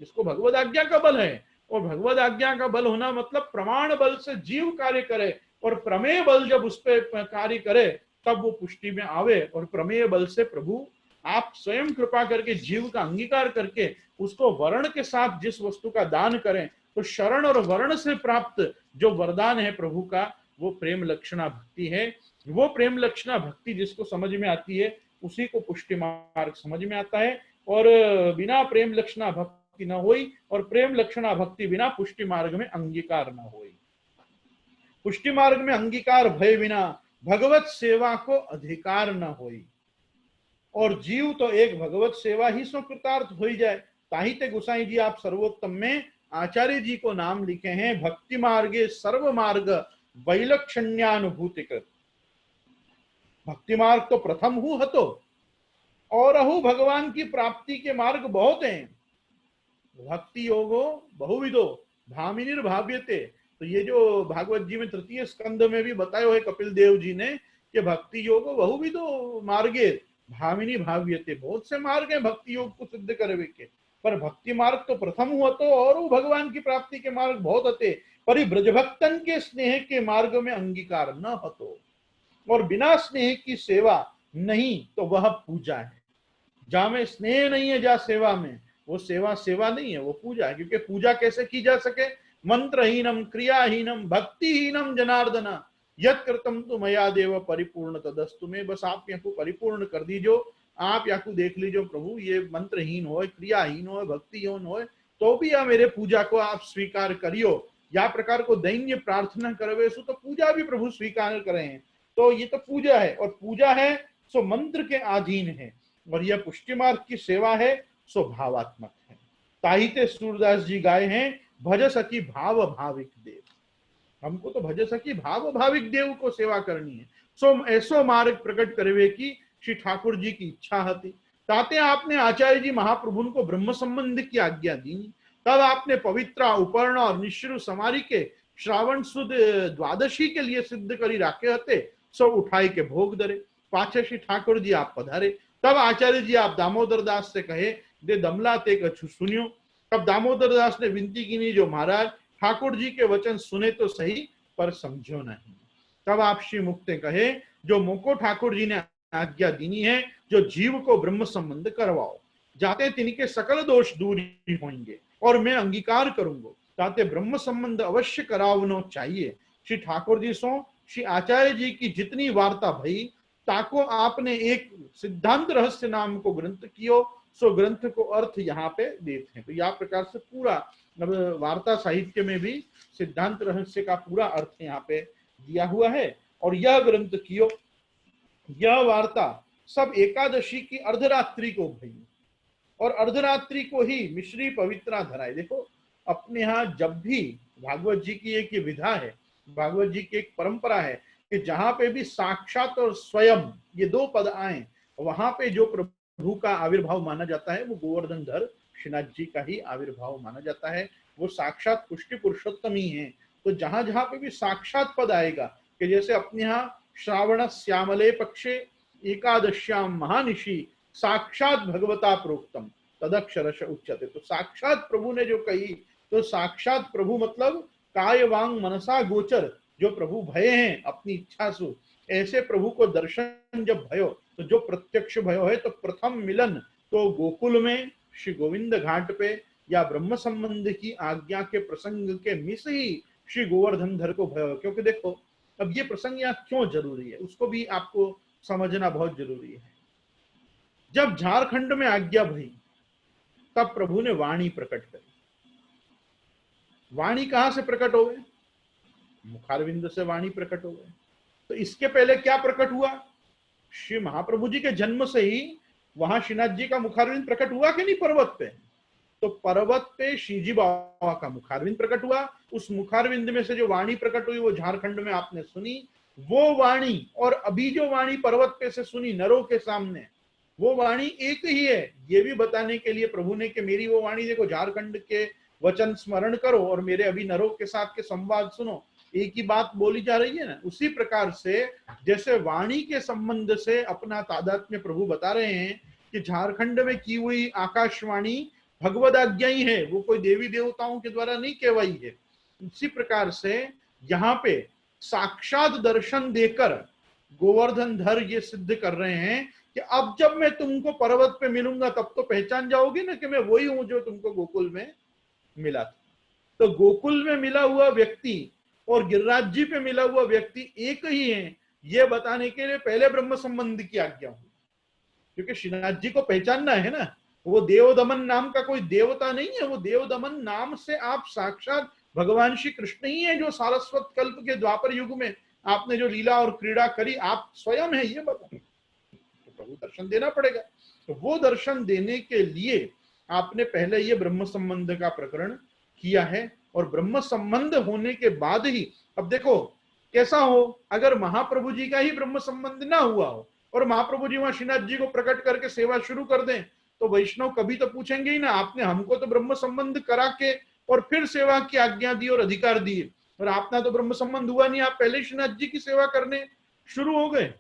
इसको भगवद आज्ञा का बल है। और भगवद आज्ञा का बल होना मतलब प्रमाण बल से जीव कार्य करे, और प्रमेय बल जब उस पर कार्य करे तब वो पुष्टि में आवे, और प्रमेय बल से प्रभु आप स्वयं कृपा करके जीव का अंगीकार करके उसको वर्ण के साथ जिस वस्तु का दान करें, तो शरण और वर्ण से प्राप्त जो वरदान है प्रभु का, वो प्रेम लक्षणा भक्ति है। वो प्रेम लक्षणा भक्ति जिसको समझ में आती है उसी को पुष्टि मार्ग समझ में आता है। और बिना प्रेम लक्षणा भक्ति न होई, और प्रेम लक्षणा भक्ति बिना पुष्टि मार्ग में अंगीकार न होई। पुष्टि मार्ग में अंगीकार भय बिना भगवत सेवा को अधिकार न होई। और जीव तो एक भगवत सेवा ही सो कृतार्थ हो जाए। ताही ते गुसाई जी आप सर्वोत्तम में आचार्य जी को नाम लिखे हैं, भक्ति मार्गे सर्व मार्ग वैलक्षण्यानुभूति कृत। भक्ति मार्ग तो प्रथम हु हतो, और अहु भगवान की प्राप्ति के मार्ग बहुत हैं। भक्ति योगो बहुविधो भामिनीर भाव्यते। तो ये जो भागवत जी में तृतीय स्कंद में भी बताया हुआ है कपिल देव जी ने कि भक्ति योग बहुविधो मार्गे भामिनी भाव्यते, बहुत से मार्ग है भक्ति योग को सिद्ध करवे के, पर भक्ति मार्ग तो प्रथम हुआ तो, और वो भगवान की प्राप्ति के मार्ग बहुत होते, पर ब्रजभक्तन के स्नेह के मार्ग में अंगीकार न हतो। और बिना स्नेह की सेवा नहीं तो वह पूजा है। जहां में स्नेह नहीं है, जहां सेवा में, वो सेवा सेवा नहीं है, वो पूजा है। क्योंकि पूजा कैसे की जा सके, मंत्रहीनम क्रियाहीनम भक्तिहीनम जनार्दना यत् कृतम तो मया देव परिपूर्ण तदस्तु में। बस आप यहाँ को परिपूर्ण कर दीजो, आप यहाँ को देख लीजिए प्रभु, ये मंत्रहीन हो, क्रियाहीन हो, भक्तिहीन हो, तो भी या मेरे पूजा को आप स्वीकार करियो। या प्रकार को दैन्य प्रार्थना करवे सो तो पूजा भी प्रभु स्वीकार करे हैं। तो ये तो पूजा है, और पूजा है सो मंत्र के अधीन है, और यह पुष्टि मार्ग की सेवा है सो भावात्मक है। ताहिते सूरदास जी गाए हैं, भज सखी भाव भाविक देव। हमको तो भज सखी भाव भाविक देव को सेवा करनी है। सो ऐसो मार्ग प्रकट करवे की श्री ठाकुर जी की इच्छा हती। ताते आपने आचार्य जी महाप्रभु को ब्रह्म संबंध की आज्ञा दी। तब आपने पवित्रा उपर्ण और निश्रु समारी के श्रावण सुद द्वादशी के लिए सिद्ध करी राखे हते। सो उठाई के भोग दरे पाछे श्री ठाकुर जी आप पधारे। तब आचार्य जी आप दामोदर दास से कहे, दे दमला ते कछु सुनियो। तब दामोदर दास ने विनती की नहीं, जो महाराज ठाकुर जी के वचन सुने तो सही पर समझो नहीं। तब आप श्री मुक्ते कहे, जो मुको ठाकुर जी ने आज्ञा दीनी है, जो जीव को ब्रह्म संबंध करवाओ, जाते तिनके सकल दोष दूर होंगे, और मैं अंगीकार करूंगा। ताते ब्रह्म संबंध अवश्य करावनो चाहिए। श्री ठाकुर जी सो श्री आचार्य जी की जितनी वार्ता भई, ताको आपने एक सिद्धांत रहस्य नाम को ग्रंथ कियो। सो ग्रंथ को अर्थ यहाँ पे देते हैं। तो यह प्रकार से पूरा वार्ता साहित्य में भी सिद्धांत रहस्य का पूरा अर्थ यहाँ पे दिया हुआ है। और यह ग्रंथ कियो, यह वार्ता सब एकादशी की अर्धरात्रि को भई, और अर्धरात्रि को ही मिश्री पवित्रा धराए। देखो अपने यहाँ जब भी भागवत जी की एक विधा है, भागवत जी की एक परंपरा है कि जहां पे भी साक्षात और स्वयं ये दो पद आए, वहां पे जो प्रभु का आविर्भाव माना जाता है वो गोवर्धन धर श्रीनाथ जी का ही आविर्भाव माना जाता है। वो साक्षात पुष्टि पुरुषोत्तम ही है। तो जहां जहां पे भी साक्षात पद आएगा, कि जैसे अपने यहाँ श्रावण श्यामले पक्षे एकादश्याम महानिशि साक्षात भगवता प्रोक्तम तदक्षरश उच्यते। तो साक्षात प्रभु ने जो कही, तो साक्षात प्रभु मतलब काय वांग मनसा गोचर, जो प्रभु भय हैं अपनी इच्छा से, ऐसे प्रभु को दर्शन जब भयो, तो जो प्रत्यक्ष भयो है, तो प्रथम मिलन तो गोकुल में श्री गोविंद घाट पे, या ब्रह्म संबंध की आज्ञा के प्रसंग के मिस ही श्री गोवर्धन धर को भयो। क्योंकि देखो अब ये प्रसंग यहाँ क्यों जरूरी है, उसको भी आपको समझना बहुत जरूरी है। जब झारखंड में आज्ञा भई, तब प्रभु ने वाणी प्रकट करी। वाणी कहां से प्रकट हो गए, मुखारविंद से वाणी प्रकट हो गए। तो इसके पहले क्या प्रकट हुआ, श्री महाप्रभु जी के जन्म से ही वहां श्रीनाथ जी का मुखारविंद प्रकट हुआ कि नहीं पर्वत पे। तो पर्वत पे श्रीजी बाबा का मुखारविंद प्रकट हुआ। उस मुखारविंद में से जो वाणी प्रकट हुई वो झारखंड में आपने सुनी। वो वाणी और अभी जो वाणी पर्वत पे से सुनी नरों के सामने, वो वाणी एक ही है। ये भी बताने के लिए प्रभु ने कि मेरी वो वाणी देखो, झारखंड के वचन स्मरण करो और मेरे अभी नरों के साथ के संवाद सुनो, एक ही बात बोली जा रही है ना। उसी प्रकार से जैसे वाणी के संबंध से अपना तादात्म्य प्रभु बता रहे हैं कि झारखंड में की हुई आकाशवाणी भगवद आज्ञा ही है, वो कोई देवी देवताओं के द्वारा नहीं कहवाई है। इसी प्रकार से यहाँ पे साक्षात दर्शन देकर गोवर्धन धर ये सिद्ध कर रहे हैं कि अब जब मैं तुमको पर्वत पे मिलूंगा तब तो पहचान जाओगे ना कि मैं वही हूं जो तुमको गोकुल में मिला था। तो गोकुल में मिला हुआ व्यक्ति और गिरिराज जी पे मिला हुआ व्यक्ति एक ही है, ये बताने के लिए पहले ब्रह्म संबंध की आज्ञा हुई, क्योंकि श्रीनाथ जी को पहचानना है ना। वो देवदमन नाम का कोई देवता नहीं है, वो देवदमन नाम से आप साक्षात भगवान श्री कृष्ण ही है, जो सारस्वत कल्प के द्वापर युग में आपने जो लीला और क्रीड़ा करी आप स्वयं है, ये बता। तो प्रभु दर्शन देना पड़ेगा। तो वो दर्शन देने के लिए आपने पहले ये ब्रह्म संबंध का प्रकरण किया है, और ब्रह्म संबंध होने के बाद ही, अब देखो कैसा हो, अगर महाप्रभु जी का ही ब्रह्म संबंध ना हुआ हो और महाप्रभु जी वहां श्रीनाथ जी को प्रकट करके सेवा शुरू कर दें, तो वैष्णव कभी तो पूछेंगे ही ना, आपने हमको तो ब्रह्म संबंध करा के और फिर सेवा की आज्ञा दी और अधिकार दिए, और आपना तो ब्रह्म संबंध हुआ नहीं, आप पहले श्रीनाथ जी की सेवा करने शुरू हो गए।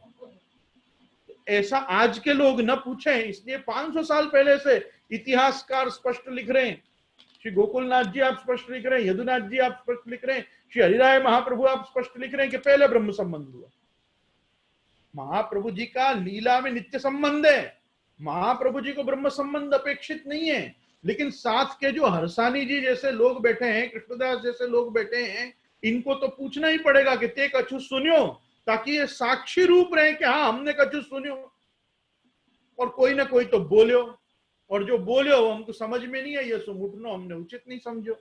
ऐसा आज के लोग न पूछें, इसलिए 500 साल पहले से इतिहासकार स्पष्ट लिख रहे हैं। श्री गोकुलनाथ जी आप स्पष्ट लिख रहे हैं, यदुनाथ जी आप स्पष्ट लिख रहे हैं, श्री हरिराय महाप्रभु आप स्पष्ट लिख रहे हैं कि पहले ब्रह्म संबंध हुआ। महाप्रभु जी का लीला में नित्य संबंध है, महाप्रभु जी को ब्रह्म संबंध अपेक्षित नहीं है। लेकिन साथ के जो हरसानी जी जैसे लोग बैठे हैं, कृष्णदास जैसे लोग बैठे हैं, इनको तो पूछना ही पड़ेगा कि ते कछु सुनियो, ताकि ये साक्षी रूप रहे कि हाँ हमने कछु सुनियो, और कोई ना कोई तो बोलो, और जो बोलो वो हमको समझ में नहीं है, ये सुमुठनो हमने उचित नहीं समझो।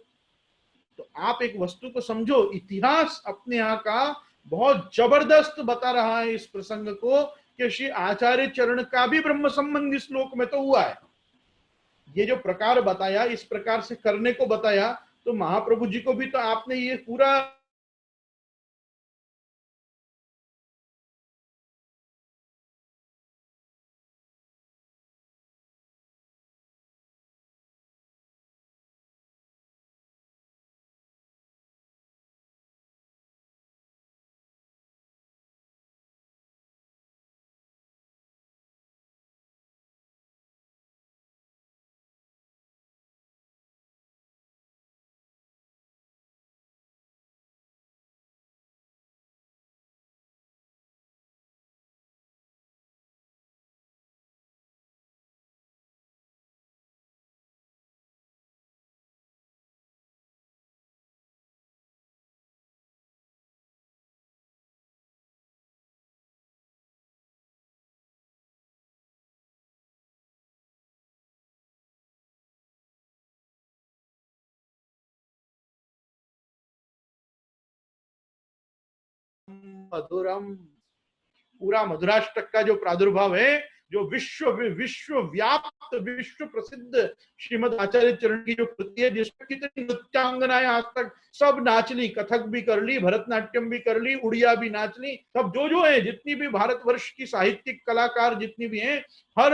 तो आप एक वस्तु को समझो, इतिहास अपने यहाँ का बहुत जबरदस्त बता रहा है इस प्रसंग को, कि श्री आचार्य चरण का भी ब्रह्म संबंधी श्लोक में तो हुआ है। ये जो प्रकार बताया, इस प्रकार से करने को बताया, तो महाप्रभु जी को भी तो आपने ये पूरा मधुरम, पूरा मधुराष्टक का जो प्रादुर्भाव है, जो विश्व व्याप्त विश्व प्रसिद्ध श्रीमद आचार्य चरण की जो कृति है, जिसमें कितनी नृत्यांगनाएं आज तक सब नाच ली, कथक भी कर ली, भरतनाट्यम भी कर ली, उड़िया भी नाच ली, सब जो है जितनी भी भारतवर्ष की साहित्यिक कलाकार जितनी भी हैं, हर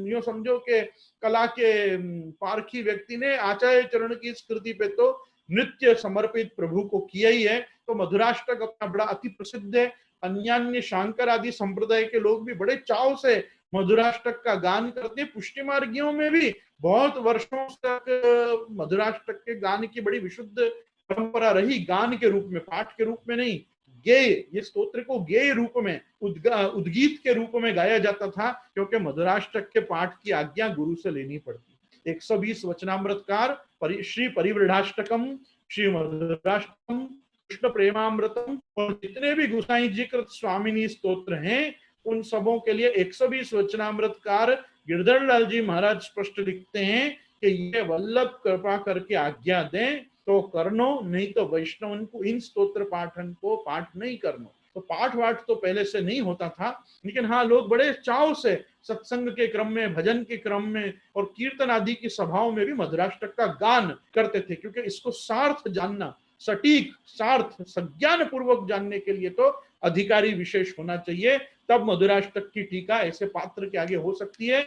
यो समझो के कला के पारखी व्यक्ति ने आचार्य चरण की इस कृति पे तो नृत्य समर्पित प्रभु को किया ही है। तो मधुराष्टक अपना बड़ा अति प्रसिद्ध है। अन्यान्य शांकर आदि संप्रदाय के लोग भी बड़े चाव से मधुराष्टक का गान करते हैं। पुष्टि मार्गियों में भी बहुत वर्षों तक मधुराष्टक के गान की बड़ी विशुद्ध परंपरा रही, गान के रूप में, पाठ के रूप में नहीं। गेय, ये स्तोत्र को गेय रूप में, उद्गीत के रूप में गाया जाता था, क्योंकि मधुराष्टक के पाठ की आज्ञा गुरु से लेनी पड़ती। 120 वचनामृतकार श्री परिवृढ़ाष्टकम, श्री मधुराष्टकम, कृष्ण प्रेमामृतम, और जितने भी गोसाई जी कृत स्वामिनी स्तोत्र हैं, उन सबों के लिए 120 वचनामृतकार गिरधर लाल जी महाराज स्पष्ट लिखते हैं कि ये वल्लभ कृपा करके आज्ञा दें तो करनो, नहीं तो वैष्णव को इन स्तोत्र पाठन को पाठ नहीं करनो। तो पाठ वाठ तो पहले से नहीं होता था, लेकिन हाँ लोग बड़े चाव से सत्संग के क्रम में, भजन के क्रम में और कीर्तन आदि की सभाओं में भी मधुराष्टक का गान करते थे, क्योंकि इसको सार्थ जानना, सटीक सार्थ संज्ञान पूर्वक जानने के लिए तो अधिकारी विशेष होना चाहिए, तब मधुराष्टक की टीका ऐसे पात्र के आगे हो सकती है।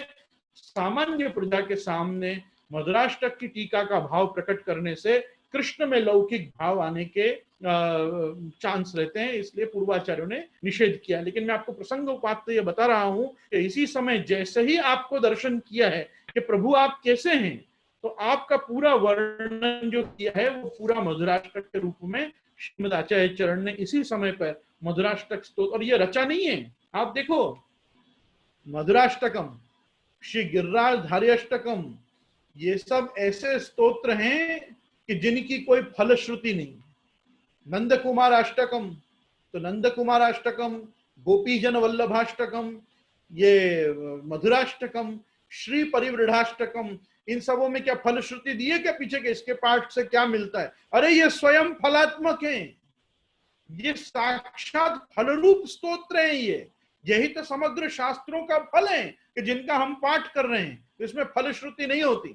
सामान्य प्रजा के सामने मधुराष्टक की टीका का भाव प्रकट करने से कृष्ण में लौकिक भाव आने के चांस रहते हैं, इसलिए पूर्वाचार्यों ने निषेध किया। लेकिन मैं आपको प्रसंग उपात्त ये बता रहा हूं कि इसी समय जैसे ही आपको दर्शन किया है कि प्रभु आप कैसे हैं, तो आपका पूरा वर्णन जो किया है वो पूरा मधुराष्टक के रूप में श्रीमद आचार्य चरण ने इसी समय पर मधुराष्टक स्तोत्र, और ये रचा नहीं है। आप देखो मधुराष्टकम, श्री गिरिराज धारी अष्टकम, ये सब ऐसे स्तोत्र हैं कि जिनकी कोई फलश्रुति नहीं। नंद कुमार अष्टकम, तो नंद कुमार अष्टकम, गोपीजन वल्लभाष्टकम, ये मधुराष्टकम, श्री परिवृढ़ाष्टकम, इन सबों में क्या फलश्रुति दी है क्या पीछे के? इसके पाठ से क्या मिलता है? अरे ये स्वयं फलात्मक हैं, ये साक्षात फलरूप स्तोत्र हैं। ये यही तो समग्र शास्त्रों का फल है कि जिनका हम पाठ कर रहे हैं, तो इसमें फलश्रुति नहीं होती।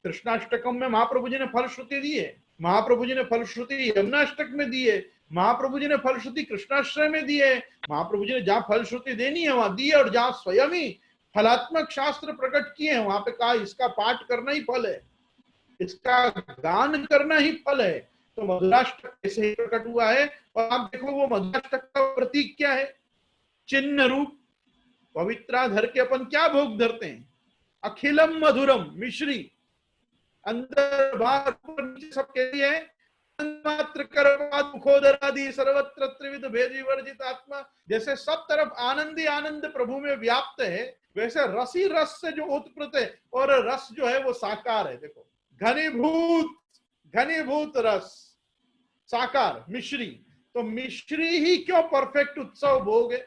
कृष्णाष्टकम में महाप्रभु जी ने फलश्रुति दी है, महाप्रभु जी ने फलश्रुति यमुनाष्टक में दी है, महाप्रभु जी ने फलश्रुति कृष्णाश्रय में दी है। महाप्रभु जी ने जहां फलश्रुति देनी है वहां दी है, और जहां स्वयं ही फलात्मक शास्त्र प्रकट किए हैं वहां पे कहा इसका पाठ करना ही फल है, इसका गान करना ही फल है। तो मधुराष्टक ऐसे ही प्रकट हुआ है। और आप देखो वो मधुराष्टक का प्रतीक क्या है? चिन्ह रूप पवित्राधर के अपन क्या भोग धरते हैं? अखिलम मधुरम, मिश्री, अंदर बाहर ऊपर नीचे सब के लिए मात्र कर्मादि सर्वत्र त्रिविध भेदी वर्जित आत्मा। जैसे सब तरफ आनंद ही आनंद प्रभु में व्याप्त है, वैसे रसी रस से जो उत्पन्न है, और रस जो है वो साकार है। देखो घनीभूत रस साकार मिश्री। तो मिश्री ही क्यों परफेक्ट उत्सव भोग है?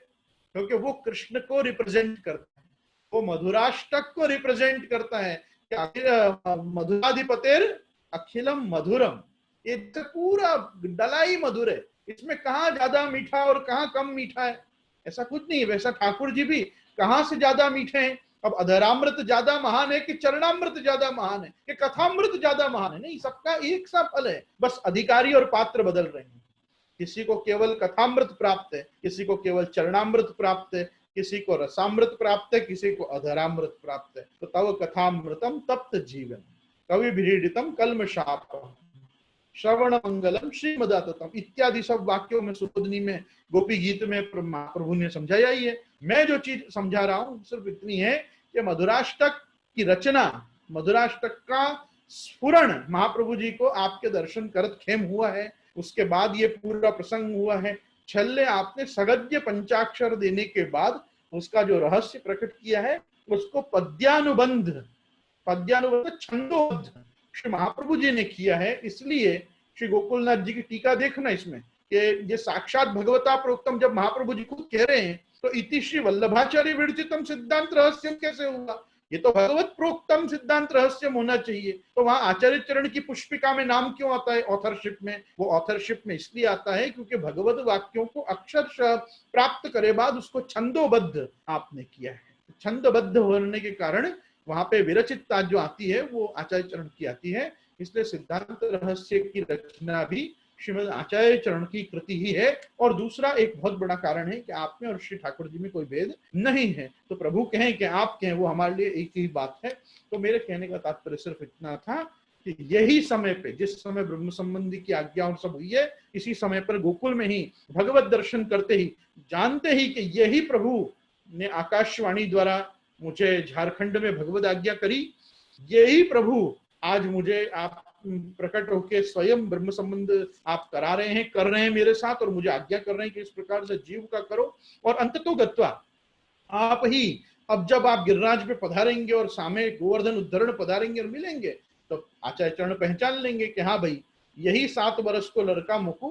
क्योंकि वो कृष्ण को रिप्रेजेंट करता है, वो मधुराष्टक को रिप्रेजेंट करता है। मधुराधिपतेर अखिलम मधुरम, ये तो पूरा डला ही मधुर है। इसमें कहाँ ज्यादा मीठा और कहाँ कम मीठा है, ऐसा कुछ नहीं है। वैसा ठाकुर जी भी कहाँ से ज्यादा मीठे हैं? अब अधरामृत ज्यादा महान है कि चरणामृत ज्यादा महान है कि कथामृत ज्यादा महान है? नहीं, सबका एक सा फल है, बस अधिकारी और पात्र बदल रहे हैं। किसी को केवल कथामृत प्राप्त है, किसी को केवल चरणामृत प्राप्त है, किसी को रसामृत प्राप्त है, किसी को अधरामृत प्राप्त है। तो तव कथामृतम तप्त जीवन कवि भीड़ितम कल्मषापम श्रवण मंगलम श्रीमदाततम इत्यादि सब वाक्यों में सुबोधनी में गोपी गीत में प्रभु ने समझाया ही है। मैं जो चीज समझा रहा हूं सिर्फ इतनी है कि मधुराष्टक की रचना, मधुराष्टक का स्फुरण महाप्रभु जी को आपके दर्शन करत खेम हुआ है। उसके बाद ये पूरा प्रसंग हुआ है। छल्ले आपने सगद्य पंचाक्षर देने के बाद उसका जो रहस्य प्रकट किया है उसको पद्यानुबंध छंदोबद्ध श्री महाप्रभु जी ने किया है। इसलिए श्री गोकुलनाथ जी की टीका देखना इसमें कि ये साक्षात भगवता प्रोक्तम जब महाप्रभु जी खुद कह रहे हैं तो इति श्री वल्लभाचार्य विरचितम सिद्धांत रहस्यम कैसे हुआ? ये तो भगवत प्रोक्तम सिद्धांत रहस्यम होना चाहिए। तो वहां आचार्य चरण की पुष्पिका में नाम क्यों आता है ऑथरशिप में? वो ऑथरशिप में इसलिए आता है क्योंकि भगवत वाक्यों को अक्षरशः प्राप्त करे बाद उसको छंदोबद्ध आपने किया है। छंदबद्ध होने के कारण वहां पे विरचितता जो आती है वो आचार्य चरण की आती है। इसलिए सिद्धांत रहस्य की रचना भी श्रीमद आचार्य चरण की कृति ही है। और दूसरा एक बहुत बड़ा कारण है कि आप में और श्री ठाकुर जी में कोई भेद नहीं है। तो प्रभु कहें कि आप कहें वो हमारे लिए एक ही बात है। तो मेरे कहने का तात्पर्य सिर्फ इतना था कि यही समय पे जिस समय ब्रह्म संबंधी की आज्ञा और सब हुई है, इसी समय पर गोकुल में ही भगवत दर्शन करते ही जानते ही कि यही प्रभु ने आकाशवाणी द्वारा मुझे झारखंड में भगवत आज्ञा करी, यही प्रभु आज मुझे आप प्रकट होके स्वयं ब्रह्म संबंध आप करा रहे हैं, कर रहे हैं मेरे साथ, और मुझे आज्ञा कर रहे हैं कि इस प्रकार से जीव का करो। और अंततो गत्वा आप ही अब जब आप गिरिराज पे पधारेंगे और सामने गोवर्धन उद्धरण पधारेंगे और मिलेंगे तो आचार्य चरण पहचान लेंगे कि हाँ भाई यही 7 वर्ष को लड़का मुकु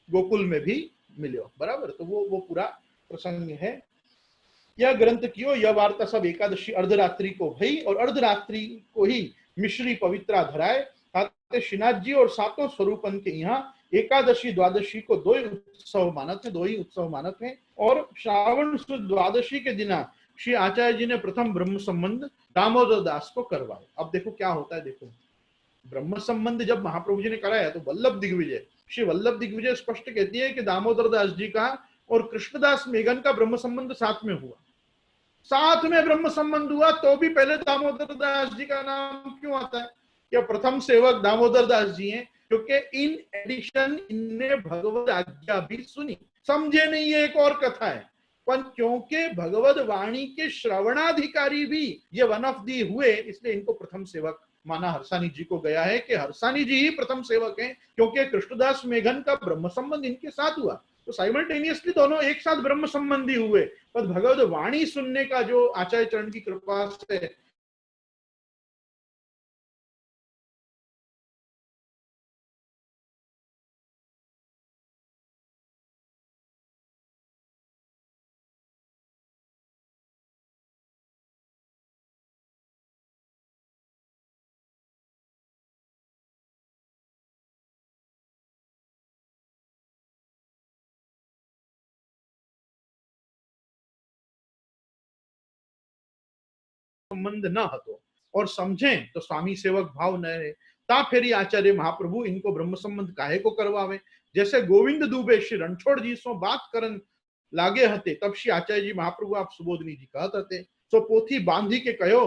गोकुल में भी मिलो, बराबर। तो वो पूरा प्रसंग है। यह ग्रंथ कियो यह वार्ता सब एकादशी अर्धरात्रि को भई, और अर्धरात्रि को ही मिश्री पवित्रा धराए। श्रीनाथ जी और 7 स्वरूपन के यहाँ एकादशी द्वादशी को 2 ही उत्सव मानत है। और श्रावण शुद्ध द्वादशी के दिन श्री आचार्य जी ने प्रथम ब्रह्म संबंध दामोदर दास को करवाए। अब देखो क्या होता है। देखो ब्रह्म संबंध जब महाप्रभु जी ने कराया तो वल्लभ दिग्विजय, श्री वल्लभ दिग्विजय स्पष्ट कहती है कि दामोदर दास जी का और कृष्णदास मेघन का ब्रह्म संबंध साथ में हुआ। साथ में ब्रह्म संबंध हुआ तो भी पहले दामोदर दास जी का नाम क्यों आता है? क्या प्रथम सेवक दामोदर दास जी हैं, क्योंकि इन एडिशन इनने भगवत आज्ञा भी सुनी। समझे नहीं, ये एक और कथा है, पर क्योंकि भगवत वाणी के श्रवणाधिकारी भी ये वन ऑफ दी हुए, इसलिए इनको प्रथम सेवक माना हर्षानी जी को गया है कि हर्षानी जी ही प्रथम सेवक हैं, क्योंकि कृष्णदास मेघन का ब्रह्म संबंध इनके साथ हुआ। तो साइमल्टेनियसली दोनों एक साथ ब्रह्म संबंधी हुए, पर भगवत वाणी सुनने का जो आचार्य चरण की कृपा से संबंध न हतो और समझें तो स्वामी सेवक भाव न रहे, ता फेरी आचार्य महाप्रभु इनको ब्रह्म संबंध काहे को करवावे। जैसे गोविंद दुबे श्री रणछोड़ जी सो बात करन लागे हते, तब श्री आचार्य जी महाप्रभु आप सुबोधनी जी कहत हते, सो पोथी बांधी के कहो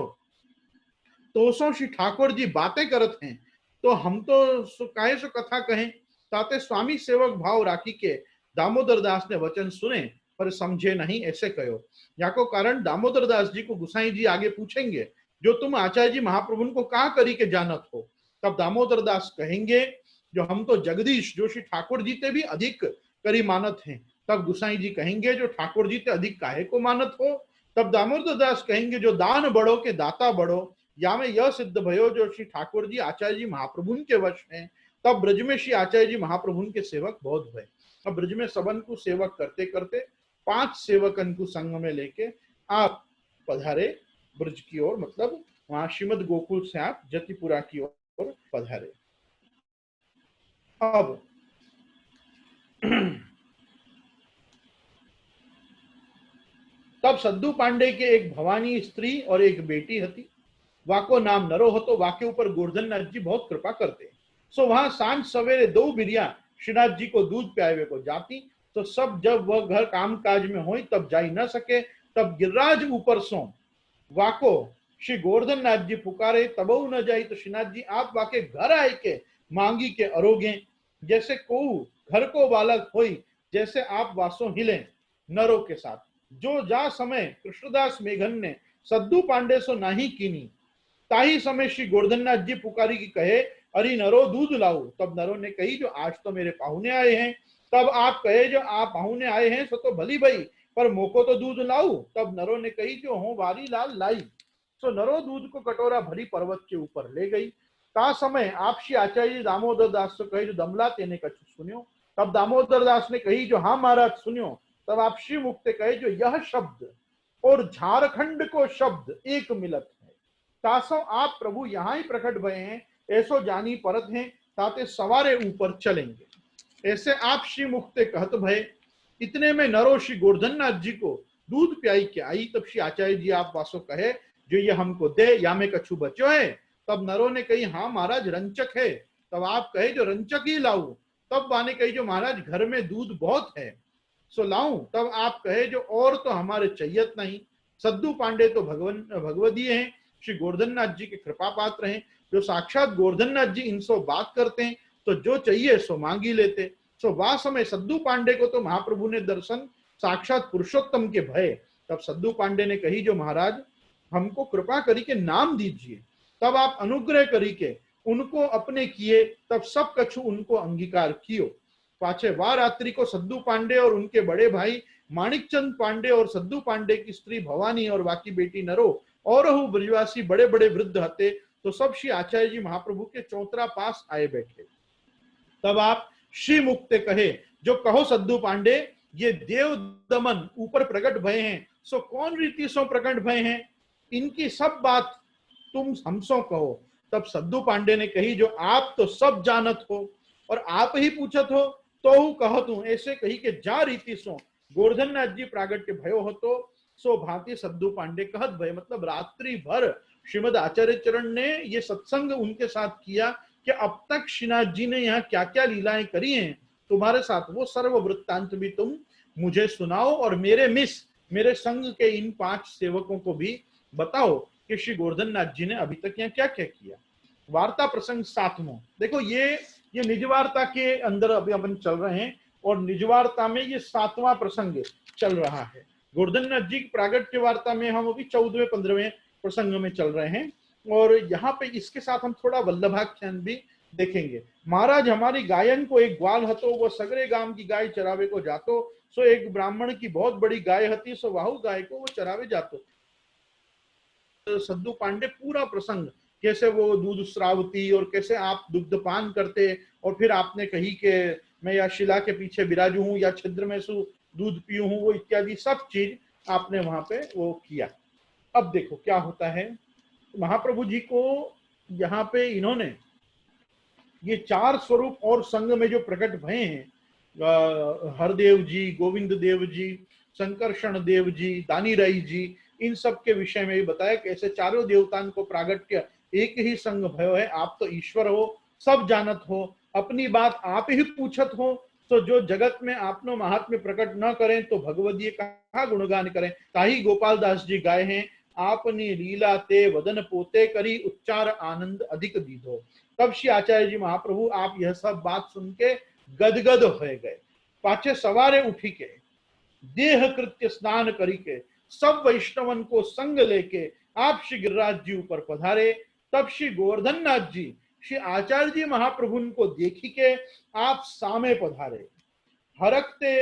तो सो श्री ठाकुर जी बातें करत हैं, तो हम तो काहे सो कथा कहें। ताते स्वामी सेवक भाव राखी के दामोदर दास ने वचन सुने पर समझे नहीं, ऐसे कहो। या को कारण दामोदर दास जी को गुसाई जी आगे पूछेंगे, जो तुम आचार्य जी महाप्रभु को कहा करी के जानत हो। तब दामोदर दास कहेंगे, जो हम तो जगदीश जो श्री ठाकुर जी ते भी अधिक करी मानत हैं। तब गुसाई जी कहेंगे, जो ठाकुर जी ते अधिक काहे को मानत हो। तब दामोदर दास कहेंगे, जो दान बड़ो के दाता बड़ो, या में यह सिद्ध भयो जो श्री ठाकुर जी आचार्य जी महाप्रभु के वश हैं। तब ब्रज में श्री आचार्य जी महाप्रभु के सेवक बहुत भय। अब ब्रज में सबन को सेवक करते करते 5 सेवकन को संग में लेके आप पधारे ब्रज की ओर, मतलब वहां श्रीमद गोकुल से आप जतिपुरा की ओर पधारे। अब तब सद्दू पांडे के एक भवानी स्त्री और एक बेटी हती, वाको नाम नरो हो, तो वाके ऊपर गोवर्धन नाथ जी बहुत कृपा करते। सो वहां सांझ सवेरे 2 बिरिया श्रीनाथ जी को दूध प्यावे को जाती, तो सब जब वह घर काम काज में हो तब जा न सके। तब गिरिराज ऊपर सो वाको श्री गोवर्धन नाथ जी पुकारे, तब न जाई, तो श्रीनाथ जी आप वाके घर आए के मांगी के अरोगे, जैसे को घर को बालक होई, जैसे आप वासो हिले नरो के साथ। जो जा समय कृष्णदास मेघन ने सद्दू पांडे सो नाही कीनी, ताही समय श्री गोवर्धननाथ जी पुकारी की कहे, अरे नरो दूध लाओ। तब नरो ने कही, जो आज तो मेरे पाहुने आए हैं। तब आप कहे, जो आप पाहुने आए हैं सो तो भली भई, पर मोको तो दूध लाऊ। तब नरो ने कही, जो हो वारी लाल लाई। सो नरो दूध को कटोरा भरी पर्वत के ऊपर ले गई। ता समय आप श्री आचार्य दामोदर दास से कही, जो दमला तेने कछु सुनियो। तब दामोदर दास ने कही, जो हाँ महाराज सुनियो। तब आप श्री मुक्त कहे, जो यह शब्द और झारखंड को शब्द एक मिलत है, तासो आप प्रभु यहाँ ही प्रकट भये हैं, ऐसो जानी परत हैं, ताते सवारे ऊपर चलेंगे। ऐसे आप श्री मुक्ते कहत भय। इतने में नरो श्री गोवर्धननाथ जी को दूध प्याई के आई। तब श्री आचार्य जी आप वासो कहे, जो ये हमको दे, या में कछु बचो है। तब नरो ने कही, हाँ महाराज रंचक है। तब आप कहे, जो रंचक ही लाऊ। तब वाने कही, जो महाराज घर में दूध बहुत है सो लाऊं। तब आप कहे, जो और तो हमारे चाहिए नहीं। सद्दू पांडे तो भगवदीय हैं, श्री गोवर्धननाथ जी के कृपा पात्र हैं, जो साक्षात गोवर्धननाथ जी इनसे बात करते हैं, तो जो चाहिए सो मांगी लेते। सो वह समय सद्दू पांडे को तो महाप्रभु ने दर्शन साक्षात पुरुषोत्तम के भय। तब सद्दू पांडे ने कही, जो महाराज हमको कृपा करी के नाम दीजिए। तब आप अनुग्रह करी के उनको अपने किए, तब सब कछु उनको अंगीकार कियो। पाछे वार रात्रि को सद्दू पांडे और उनके बड़े भाई माणिकचंद पांडे और सद्दू पांडे की स्त्री भवानी और बाकी बेटी नरो और ब्रजवासी बड़े बड़े वृद्ध हते, तो सब श्री आचार्य जी महाप्रभु के चौतरा पास आए बैठे। तब आप श्री मुक्ते कहे, जो कहो सद्दू पांडे, ये देव दमन ऊपर प्रकट भय हैं, सो कौन रीति सो प्रकट भय हैं, इनकी सब बात तुम हमसो कहो। तब सद्दू पांडे ने कही, जो आप तो सब जानत हो और आप ही पूछत हो, तो कहत हूं। ऐसे कही के जा रीति सो गोवर्धननाथ जी प्रागट के भयो हो, तो सो भांति सद्दू पांडे कहत भय। मतलब रात्रि भर श्रीमद आचार्य चरण ने ये सत्संग उनके साथ किया कि अब तक श्रीनाथ जी ने यहाँ क्या क्या लीलाएं करी हैं तुम्हारे साथ, वो सर्व वृत्तांत भी तुम मुझे सुनाओ, और मेरे संग के इन 5 सेवकों को भी बताओ कि श्री गोवर्धननाथ जी ने अभी तक यहाँ क्या क्या किया। वार्ता प्रसंग 7वां। देखो ये निज वार्ता के अंदर अभी अपन चल रहे हैं, और निज वार्ता में ये 7वां प्रसंग चल रहा है। गोवर्धननाथ जी की प्रागट की वार्ता में हम अभी 14वें 15वें प्रसंग में चल रहे हैं, और यहाँ पे इसके साथ हम थोड़ा वल्लभाख्यान भी देखेंगे। महाराज हमारी गायन को एक ग्वाल हतो, वो सगरे गांव की गाय चरावे को जातो। सो एक ब्राह्मण की बहुत बड़ी गाय हती, सो वाहु गाय को वो चरावे जातो। सद्दू पांडे पूरा प्रसंग, कैसे वो दूध श्रावती और कैसे आप दुग्धपान करते, और फिर आपने कही कि मैं या शिला के पीछे विराजू हूं या छिद्र में सु दूध पीऊ हूं, वो इत्यादि सब चीज आपने वहां पे वो किया। अब देखो क्या होता है, महाप्रभु जी को यहाँ पे इन्होंने ये चार स्वरूप और संग में जो प्रकट भये हैं, हरदेव जी, गोविंद देव जी, संकर्षण देव जी, दानी राई जी, इन सब के विषय में भी बताया कैसे चारों देवताओं को प्रागट्य एक ही संग भयो है। आप तो ईश्वर हो, सब जानत हो, अपनी बात आप ही पूछत हो, तो जो जगत में आपनो महात्म्य प्रकट न करें तो भगवदीय कहा गुणगान करें। ताही गोपाल दास जी गाए हैं, आपनी लीला ते वदन पोते करी उच्चार आनंद अधिक दीधो। तब श्री आचार्य जी महाप्रभु आप यह सब बात सुन के गदगद हो गए। पाछे सवारे उठी के देह कृत्य स्नान करी के सब वैष्णवन को संग लेके आप श्री गिरिराज जी ऊपर पधारे। तब श्री गोवर्धन नाथ जी श्री आचार्य जी महाप्रभु को देखी के आप सामे पधारे। हरकते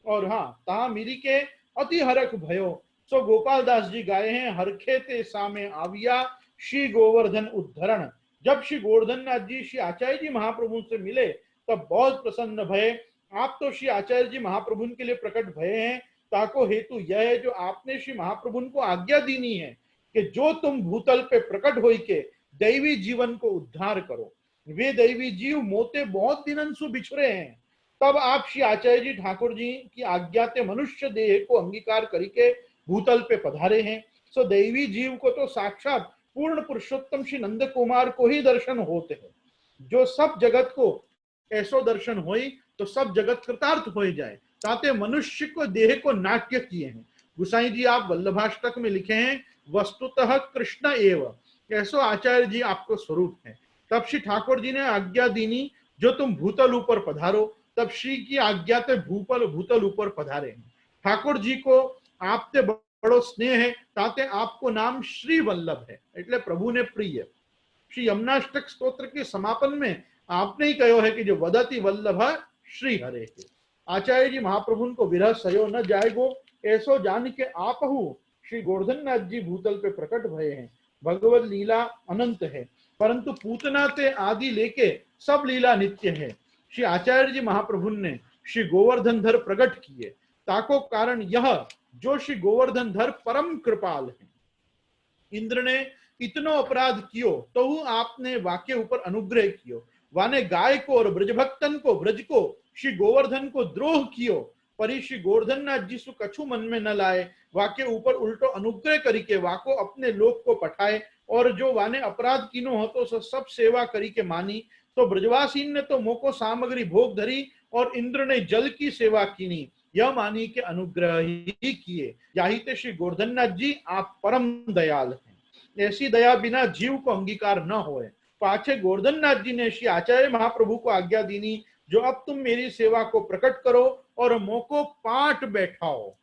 और हाँ ता मिरी के अति हरक भयो। सो गोपाल दास जी गाए हैं, हरखे ते सामे आविया श्री गोवर्धन उद्धरण। जब श्री गोवर्धन नाथ जी श्री आचार्य जी महाप्रभु से मिले तब बहुत प्रसन्न भये। आप तो श्री आचार्य जी महाप्रभु के लिए प्रकट भये हैं, ताको हेतु यह है जो आपने श्री महाप्रभु को आज्ञा दीनी है कि जो तुम भूतल पे प्रकट होई के दैवी जीवन को उद्धार करो। वे दैवी जीव मोते बहुत दिनंसु बिछुरे हैं। तब आप श्री आचार्य जी ठाकुर जी की आज्ञा ते मनुष्य देह को अंगीकार करके भूतल पे पधारे हैं। सो दैवी जीव को तो साक्षात पूर्ण पुरुषोत्तम श्री नंद कुमार को ही दर्शन होते हैं। जो सब जगत को ऐसो दर्शन होई तो सब जगत कृतार्थ हो जाए, ताते मनुष्य को देह को नाट्य किए हैं। गुसाई जी आप वल्लभाष्टक में लिखे हैं, वस्तुतः कृष्ण एव, ऐसो आचार्य जी आपको स्वरूप है। तब श्री ठाकुर जी ने आज्ञा दीनी जो तुम भूतल ऊपर पधारो। तब श्री की आज्ञा ते भूतल ऊपर पधारे। ठाकुर जी को आपते बड़ो स्नेह है, ताते आपको नाम श्री वल्लभ है, એટલે પ્રભુને પ્રિય। श्री यमुनाष्टक स्तोत्र के समापन में आपने ही कहो है कि जो वदति वल्लभ श्री हरे है। आचार्य जी महाप्रभु को विरह सयो न जाएगो, ऐसो जान के आपहु श्री गोवर्धन नाथ जी भूतल पे प्रकट भये हैं। भगवत लीला अनंत है, परंतु पूतना ते आदि लेके सब लीला नित्य है। श्री आचार्य जी महाप्रभु ने श्री गोवर्धन धर प्रकट किए, ताको कारण यह जो श्री गोवर्धन धर परम कृपाल है। इंद्र ने इतनो अपराध कियो तो आपने वाक्य ऊपर अनुग्रह कियो। वाने गाय को और ब्रजभक्तन को ब्रज को श्री गोवर्धन को द्रोह कियो, परी श्री गोवर्धन नाथ जी सु कछु मन में न लाए। वाक्य ऊपर उल्टो अनुग्रह करी के वाको अपने लोक को पठाए, और जो वाने अपराध किनो हो तो सब सेवा करी के मानी। तो ब्रजवासी ने तो मोको सामग्री भोग धरी और इंद्र ने जल की सेवा कीनी, यह मानी के अनुग्रह ही किए। याहिते श्री गोवर्धन नाथ जी आप परम दयाल हैं। ऐसी दया बिना जीव को अंगीकार न होए। पाछे गोवर्धन नाथ जी ने श्री आचार्य महाप्रभु को आज्ञा दीनी, जो अब तुम मेरी सेवा को प्रकट करो और मोको पाठ बैठाओ।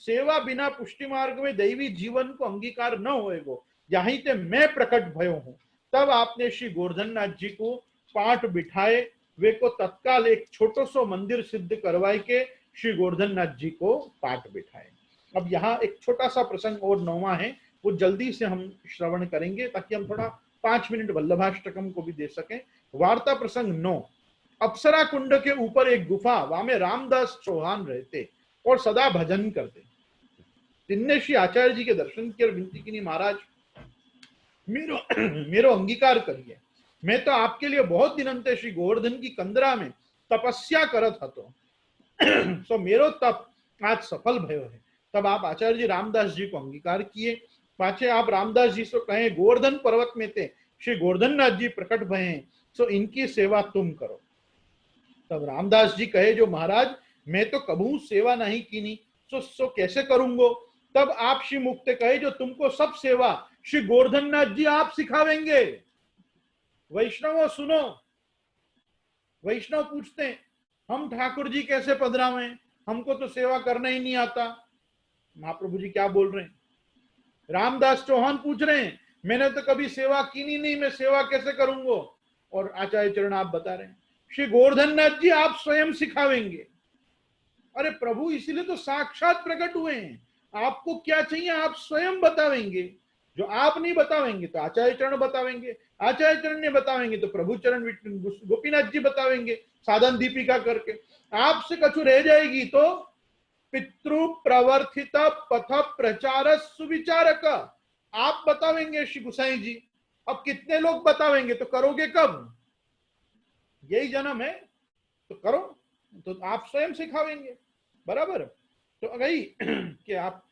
सेवा बिना पुष्टि मार्ग में दैवी जीवन को अंगीकार न होएगो, यहीं ते मैं प्रकट भयो हूं। तब आपने श्री गोवर्धन नाथ जी को पाठ बिठाए, वे को तत्काल एक छोटो सो मंदिर सिद्ध करवाए के श्री गोवर्धन नाथ जी को पाठ बिठाए। अब यहाँ एक छोटा सा प्रसंग और 9वां है, वो जल्दी से हम श्रवण करेंगे ताकि हम थोड़ा 5 मिनट वल्लभाष्टकम को भी दे सकें। वार्ता प्रसंग 9। अप्सरा कुंड के ऊपर एक गुफा, वहां में रामदास चौहान रहते और सदा भजन करते। जिनने श्री आचार्य जी के दर्शन किए और विनती की, महाराज मेरो मेरो अंगीकार करिए, मैं तो आपके लिए बहुत दिन अंते श्री गोवर्धन की कंदरा में तपस्या करत हतो। सो मेरो तप आज सफल भयो है। तब आप आचार्य जी रामदास जी को अंगीकार किए। पाछे आप रामदास जी से कहे, गोवर्धन पर्वत में थे श्री गोवर्धन नाथ जी प्रकट भये हैं, सो इनकी सेवा तुम करो। तब रामदास जी कहे, जो महाराज मैं तो कभू सेवा नहीं कीनी, सो कैसे करूंगो। तब आप श्री मुक्ते कहे, जो तुमको सब सेवा श्री गोवर्धन नाथ जी आप सिखावेंगे। वैष्णवों सुनो। वैष्णव पूछते हैं, हम ठाकुर जी कैसे पधरावें, हमको तो सेवा करना ही नहीं आता। महाप्रभु जी क्या बोल रहे हैं। रामदास चौहान पूछ रहे हैं, मैंने तो कभी सेवा की नहीं, मैं सेवा कैसे करूंगो। और आचार्य चरण आप बता रहे हैं। श्री गोवर्धन नाथ जी आप स्वयं सिखावेंगे। अरे प्रभु इसीलिए तो साक्षात प्रकट हुए हैं, आपको क्या चाहिए आप स्वयं बतावेंगे। जो आप नहीं बतावेंगे तो आचार्य चरण बतावेंगे, आचार्य चरण ने बतावेंगे तो प्रभु चरण गोपीनाथ जी बतावेंगे साधन दीपिका करके। आपसे कछु रह जाएगी तो पितृ प्रवर्तित पथ प्रचार सुविचारक आप बतावेंगे श्री गुसाई जी। अब कितने लोग बतावेंगे, तो करोगे कब? यही जन्म है तो करो, तो आप स्वयं सिखावेंगे। बराबर। तो अगई कि आप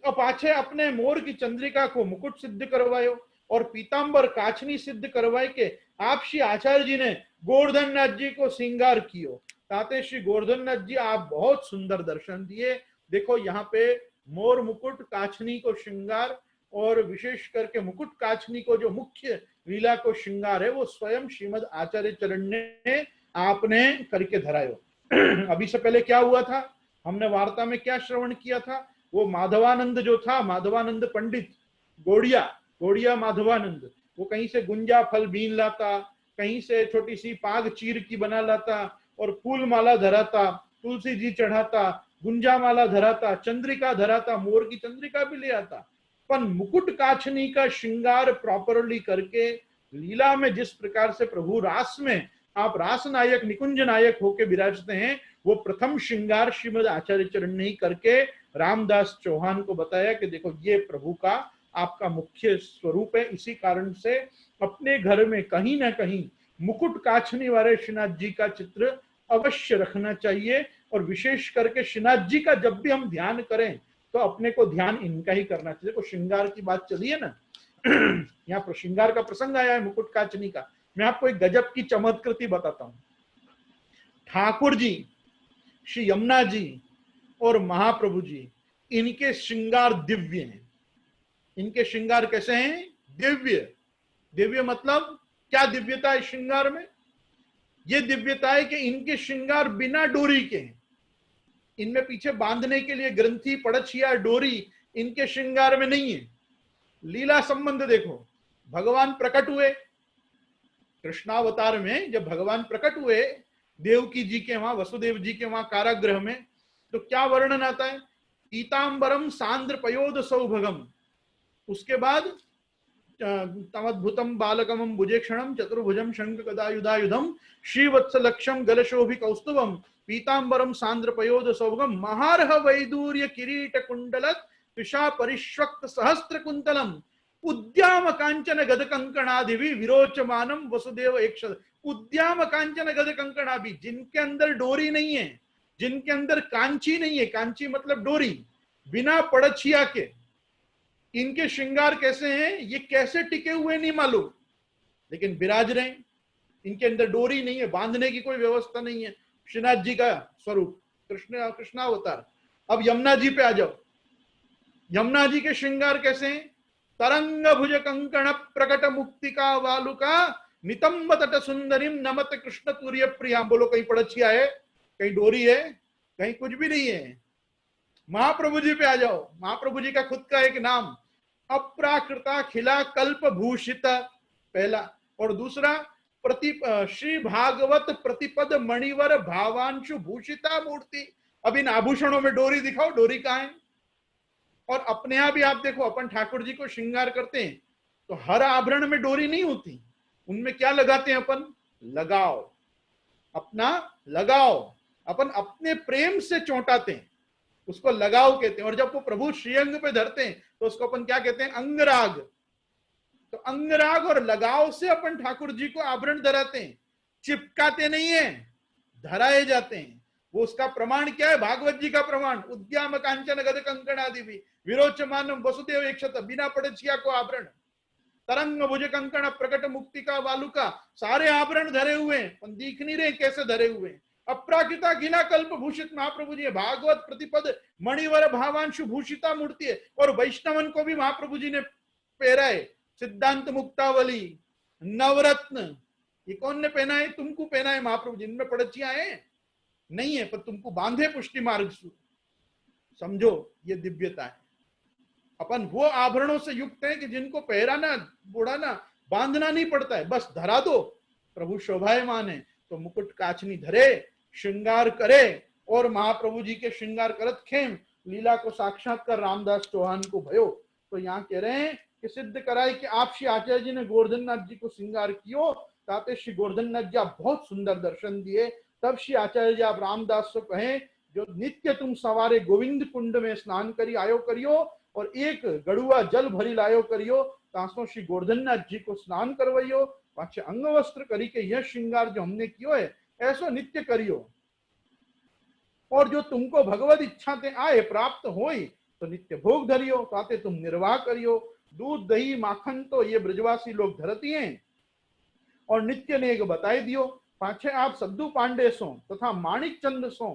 पाछे अपने मोर की चंद्रिका को मुकुट सिद्ध करवायो और पीतांबर काछनी सिद्ध करवाए के आप श्री आचार्य जी ने गोवर्धन नाथ जी को श्रृंगार कियो। ताते श्री गोवर्धन नाथ जी आप बहुत सुंदर दर्शन दिए। देखो यहाँ पे मोर मुकुट काछनी को श्रृंगार, और विशेष करके मुकुट काछनी को जो मुख्य लीला को श्रृंगार है वो स्वयं श्रीमद आचार्य चरण ने आपने करके धरायो। अभी से पहले क्या हुआ था, हमने वार्ता में क्या श्रवण किया था, वो माधवानंद जो था, माधवानंद पंडित गोड़िया माधवानंद, वो कहीं से गुंजा फल बीन लाता, कहीं से छोटी सी पाग चीर की बना लाता और फूल माला धराता, तुलसी जी चढ़ाता, गुंजा माला धराता, चंद्रिका धराता, मोर की चंद्रिका भी ले आता। पर मुकुट काछनी का श्रृंगार प्रॉपरली करके लीला में जिस प्रकार से प्रभु रास में आप रास नायक निकुंज नायक होके विराजते हैं, वो प्रथम श्रृंगार श्रीमद आचार्य चरण ने ही करके रामदास चौहान को बताया कि देखो ये प्रभु का आपका मुख्य स्वरूप है। इसी कारण से अपने घर में कहीं ना कहीं मुकुट काछनी वाले श्रीनाथ जी का चित्र अवश्य रखना चाहिए। और विशेष करके श्रीनाथ जी का जब भी हम ध्यान करें तो अपने को ध्यान इनका ही करना चाहिए। देखो श्रृंगार की बात चली है ना, यहाँ पर श्रृंगार का प्रसंग आया है मुकुट काछनी का। मैं आपको एक गजब की चमत्कृति बताता हूं। ठाकुर जी, श्री यमुना जी और महाप्रभु जी, इनके श्रृंगार दिव्य हैं। इनके श्रृंगार कैसे हैं? दिव्य। दिव्य मतलब क्या दिव्यता है श्रृंगार में? ये दिव्यता है कि इनके श्रृंगार बिना डोरी के हैं। इनमें पीछे बांधने के लिए ग्रंथि, पड़छ या डोरी इनके श्रृंगार में नहीं है। लीला संबंध देखो, भगवान प्रकट हुए कृष्णावतार में, जब भगवान प्रकट हुए देवकी जी के वहां, वसुदेव जी के वहां कारागृह में, तो क्या वर्णन आता है? पीतांबरम सांद्र पयोद सौभगम, उसके बाद तमद्भुतम बालकमं भुजेक्षणम चतुर्भुजम शंख गदायुधायुधम श्रीवत्सलक्षम गलशोभि कौस्तुभम पीतांबरम सांद्र पयोद सौभगम महारह वैदूर्य किरीट कुंडलत विषा परिष्वक्त सहस्त्र कुंतलम उद्याम कांचन गद कंकणादिवि विरोचमानम वसुदेव एक। उद्याम कांचन गद कंकणाभि, जिनके अंदर डोरी नहीं है, जिनके अंदर कांची नहीं है, कांची मतलब डोरी, बिना पड़छिया के इनके श्रृंगार कैसे हैं, ये कैसे टिके हुए नहीं मालूम, लेकिन विराज रहे हैं। इनके अंदर डोरी नहीं है, बांधने की कोई व्यवस्था नहीं है। श्रीनाथ जी का स्वरूप कृष्णावतार। अब यमुना जी पे आ जाओ। यमुना जी के श्रृंगार कैसे हैं? तरंग भुज कंकण प्रकट मुक्तिका वालुका नितंब तट सुंदरीम नमत कृष्ण तुर्य प्रिया। बोलो कहीं पड़छिया है, कहीं डोरी है, कहीं कुछ भी नहीं है। महाप्रभु जी पे आ जाओ। महाप्रभु जी का खुद का एक नाम अप्राकृता खिला कल्प भूषित, पहला, और दूसरा श्री भागवत प्रतिपद मणिवर भावांशु भूषिता मूर्ति। अब इन आभूषणों में डोरी दिखाओ, डोरी कहाँ है? और अपने यहां भी आप देखो, अपन ठाकुर जी को श्रृंगार करते हैं तो हर आभरण में डोरी नहीं होती, उनमें क्या लगाते हैं अपन? लगाओ, अपना लगाओ, अपन अपने प्रेम से चौंटाते हैं, उसको लगाव कहते हैं। और जब वो प्रभु श्रीअंग पे धरते हैं तो उसको अपन क्या कहते हैं? अंगराग। तो अंगराग और लगाव से अपन ठाकुर जी को आभरण धराते हैं, चिपकाते नहीं है, धराए जाते हैं। वो उसका प्रमाण क्या है? भागवत जी का प्रमाण, उद्याम कांचन गद कंकण आदि भी विरोचमानम वसुदेव एक शत, बिना पड़छिया को आभरण। तरंग भुज कंकण प्रकट मुक्ति का वालुका, सारे आभरण धरे हुए हैं, पर दिख नहीं रहे कैसे धरे हुए हैं। अप्राकृता खिला कल्प भूषित महाप्रभु जी, भागवत प्रतिपद मणिवर भावांशु भूषिता मूर्ति है। और वैष्णवन को भी महाप्रभु जी ने पहरा है, सिद्धांत मुक्तावली, नवरत्न, ये कौन ने पहना है? तुमको पहना है महाप्रभु जी। इनमें पड़छिया है नहीं है, पर तुमको बांधे पुष्टि मार्ग से। समझो ये दिव्यता है। अपन वो आभरणों से युक्त है कि जिनको पहराना, बुढ़ाना, बांधना नहीं पड़ता है, बस धरा दो, प्रभु शोभायमान है तो मुकुट काचनी धरे, श्रृंगार करे और महाप्रभु जी के श्रृंगार करत खेम लीला को साक्षात्कार रामदास चौहान को भयो। तो यहाँ कह रहे हैं कि सिद्ध कराए कि आप श्री आचार्य जी ने गोवर्धन नाथ जी को श्रृंगार कियो, ताते श्री गोवर्धन नाथ जी आप बहुत सुंदर दर्शन दिए। तब श्री आचार्य जी आप रामदास को कहें जो नित्य तुम सवारे गोविंद कुंड में स्नान करी आयो करियो और एक गड़ुआ जल भरी लायो करियो, तासो श्री गोवर्धन नाथ जी को स्नान करवाइयो, पाछे अंग वस्त्र करी के यह श्रृंगार जो हमने कियो है ऐसो नित्य करियो। और जो तुमको भगवत इच्छा ते आए प्राप्त होई तो नित्य भोग धरियो, ताते तुम निर्वाह करियो। दूध दही माखन तो ये ब्रजवासी लोग धरती हैं और नित्य नेग बताए दियो। पाछे आप सद्दू पांडे सो तथा माणिक चंद सो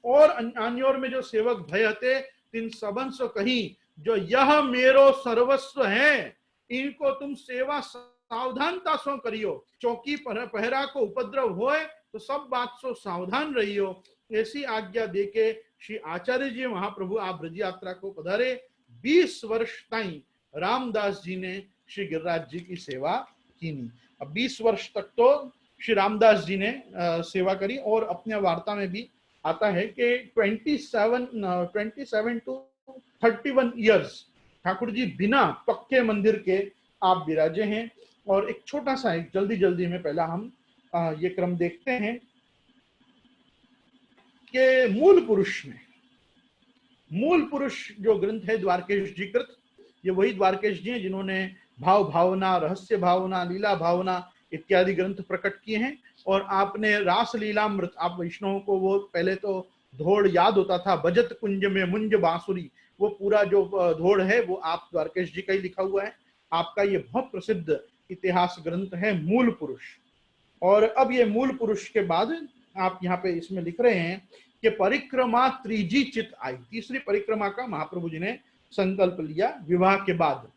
और अन्योर में जो सेवक भय हते तिन सबन सो कही जो यह मेरो सर्वस्व है, इनको तुम सेवा सावधानता सो करियो। चौकी पहरा को उपद्रव होए तो सब बात सो सावधान रहियो। ऐसी आज्ञा देके श्री आचार्य जी महाप्रभु आप ब्रज यात्रा को पधारे। 20 वर्ष ताई रामदास जी ने श्री गिरिराज जी की सेवा की। अब 20 वर्ष तक तो श्री रामदास जी ने सेवा करी और अपने वार्ता में भी आता है कि 27 to 31 ईयर्स ठाकुर जी बिना पक्के मंदिर के आप विराजे हैं। और एक छोटा सा एक जल्दी में पहला हम ये क्रम देखते हैं कि मूल पुरुष जो ग्रंथ है द्वारकेश जी कृत, ये वही द्वारकेश जी हैं जिन्होंने भाव भावना, रहस्य भावना, लीला भावना इत्यादि ग्रंथ प्रकट किए हैं। और आपने रास लीलामृत, आप वैष्णवों को वो पहले तो धोड़ याद होता था, बजत कुंज में मुंज बांसुरी, वो पूरा जो धोड़ है वो आप द्वारकेश जी का ही लिखा हुआ है। आपका ये बहुत प्रसिद्ध इतिहास ग्रंथ है मूल पुरुष। और अब ये मूल पुरुष के बाद आप यहाँ पे इसमें लिख रहे हैं कि परिक्रमा त्रिजी चित आई, तीसरी परिक्रमा का महाप्रभु जी ने संकल्प लिया विवाह के बाद।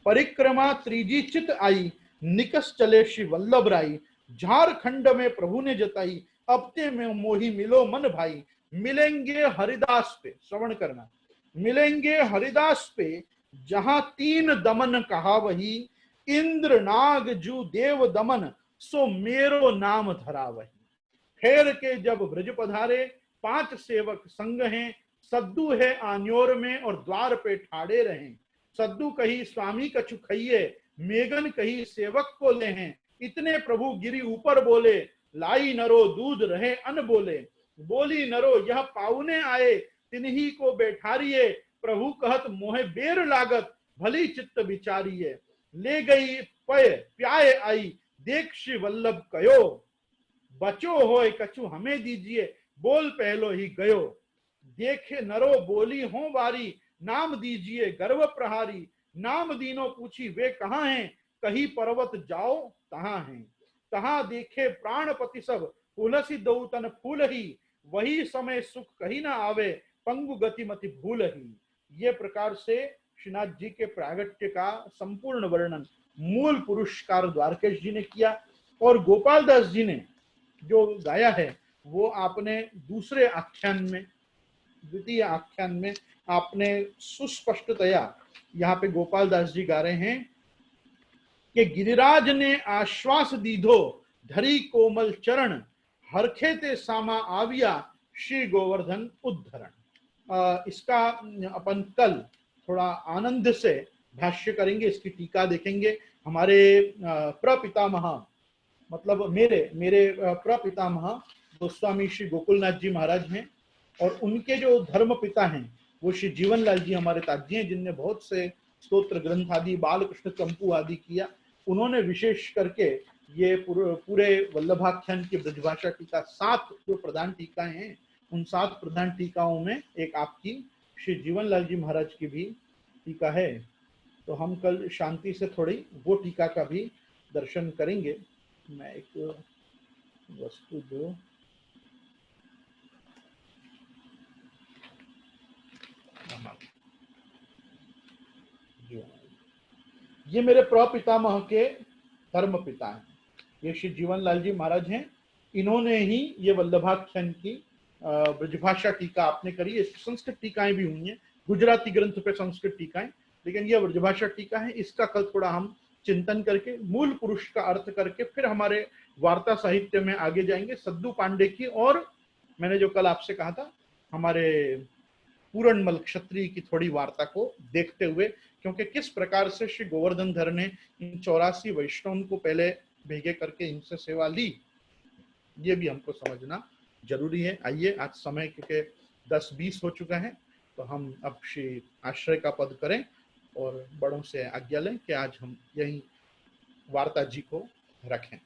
परिक्रमा त्रिजी चित आई, निकस चले श्री वल्लभ राई, झारखंड में प्रभु ने जताई, अपने में मोही मिलो मन भाई। मिलेंगे हरिदास पे, श्रवण करना, मिलेंगे हरिदास पे जहां 3 दमन कहा वही, इंद्र नाग जू देव दमन सो मेरो नाम धरा वही। फेर के जब ब्रज पधारे 5 सेवक संग हैं, सद्दू है आन्योर में और द्वार पे ठाड़े रहे। सद्दू कही स्वामी कछु खइये, मेघन कही सेवक को ले हैं। इतने प्रभु गिरी ऊपर बोले, लाई नरो दूध रहे अन बोले। बोली नरो यह पाउने आए, तिन्ही को बैठारिये। प्रभु कहत मोहे बेर लागत, भली चित्त विचारिये। ले गई पय प्याय आई, देख श्री वल्लभ कयो। बचो होए कछु हमें दीजिए, बोल पहलो ही गयो। देखे नरो बोली हो बारी, नाम दीजिए गर्व प्रहारी। नाम दीनो पूछी वे कहाँ हैं, कही पर्वत जाओ तहां हैं। तहां देखे प्राणपति सब, तुलसी दो तन फूल ही। वही समय सुख कहीं ना आवे, पंगु गति मति भूल ही। ये प्रकार से श्रीनाथ जी के प्रागट्य का संपूर्ण वर्णन मूल पुरुषकार द्वारकेश जी ने किया। और गोपाल दास जी ने जो गाया है वो आपने दूसरे आख्यान में, द्वितीय आख्यान में आपने सुस्पष्टतया यहाँ पे गोपाल दास जी गा रहे हैं कि गिरिराज ने आश्वास दीधो, धरी कोमल चरण, हरखे ते सामा आविया, श्री गोवर्धन उद्धरण। इसका अपन कल थोड़ा आनंद से भाष्य करेंगे, इसकी टीका देखेंगे। हमारे प्रपितामह, मतलब मेरे प्रपितामह गोस्वामी श्री गोकुलनाथ जी महाराज हैं और उनके जो धर्म पिता हैं वो श्री जीवनलाल जी हमारे ताजी हैं, जिनने बहुत से स्तोत्र ग्रंथ आदि, बालकृष्ण चंपू आदि किया। उन्होंने विशेष करके ये पूरे वल्लभाख्यान की ब्रजभाषा टीका 7 जो प्रधान टीकाएं हैं, उन 7 प्रधान टीकाओं में एक आपकी श्री जीवनलाल जी महाराज की भी टीका है। तो हम कल शांति से थोड़ी वो टीका का भी दर्शन करेंगे। मैं एक वस्तु जो ये मेरे प्रपितामह के धर्म पिता हैं, ये श्री जीवनलाल जी महाराज हैं। इन्होंने ही ये वल्लभाख्यान की ब्रजभाषा टीका आपने करी है। संस्कृत टीकाएं भी हुई हैं, गुजराती ग्रंथ पे संस्कृत टीकाएं, लेकिन ये ब्रजभाषा टीका है। इसका कल थोड़ा हम चिंतन करके, मूल पुरुष का अर्थ करके फिर हमारे वार्ता साहित्य में आगे जाएंगे। सद्दू पांडे की और मैंने जो कल आपसे कहा था हमारे पूरणमल क्षत्रिय की थोड़ी वार्ता को देखते हुए, क्योंकि किस प्रकार से श्री गोवर्धन धर ने इन 84 वैष्णव को पहले भेगे करके इनसे सेवा ली, ये भी हमको समझना जरूरी है। आइए, आज समय क्योंकि 10:20 हो चुका है, तो हम अब श्री आश्रय का पद करें और बड़ों से आज्ञा लें कि आज हम यही वार्ता जी को रखें।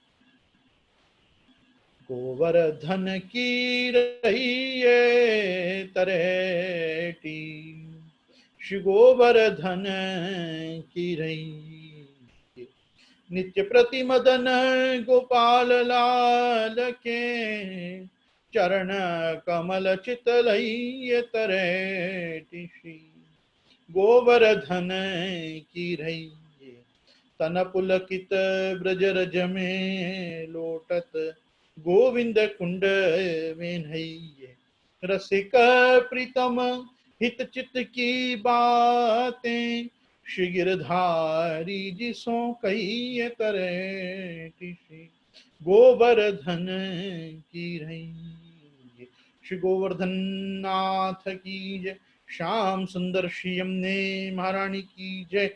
गोवर्धन की रहिए तरेटी, श्री गोवर्धन की रही, नित्य प्रति मदन गोपाल लाल के, चरण कमल चितलय तरेटी, श्री गोवर्धन की रही, तन पुलकित ब्रज रज में लोटत, गोविंद कुंड में नहिए, रसिक प्रीतम हित चित की बातें, श्री गिरधारी जिसो कही तरे, गोवर्धन की रही। श्री गोवर्धन नाथ की जय, श्याम सुंदर श्री यमुने महारानी की जय,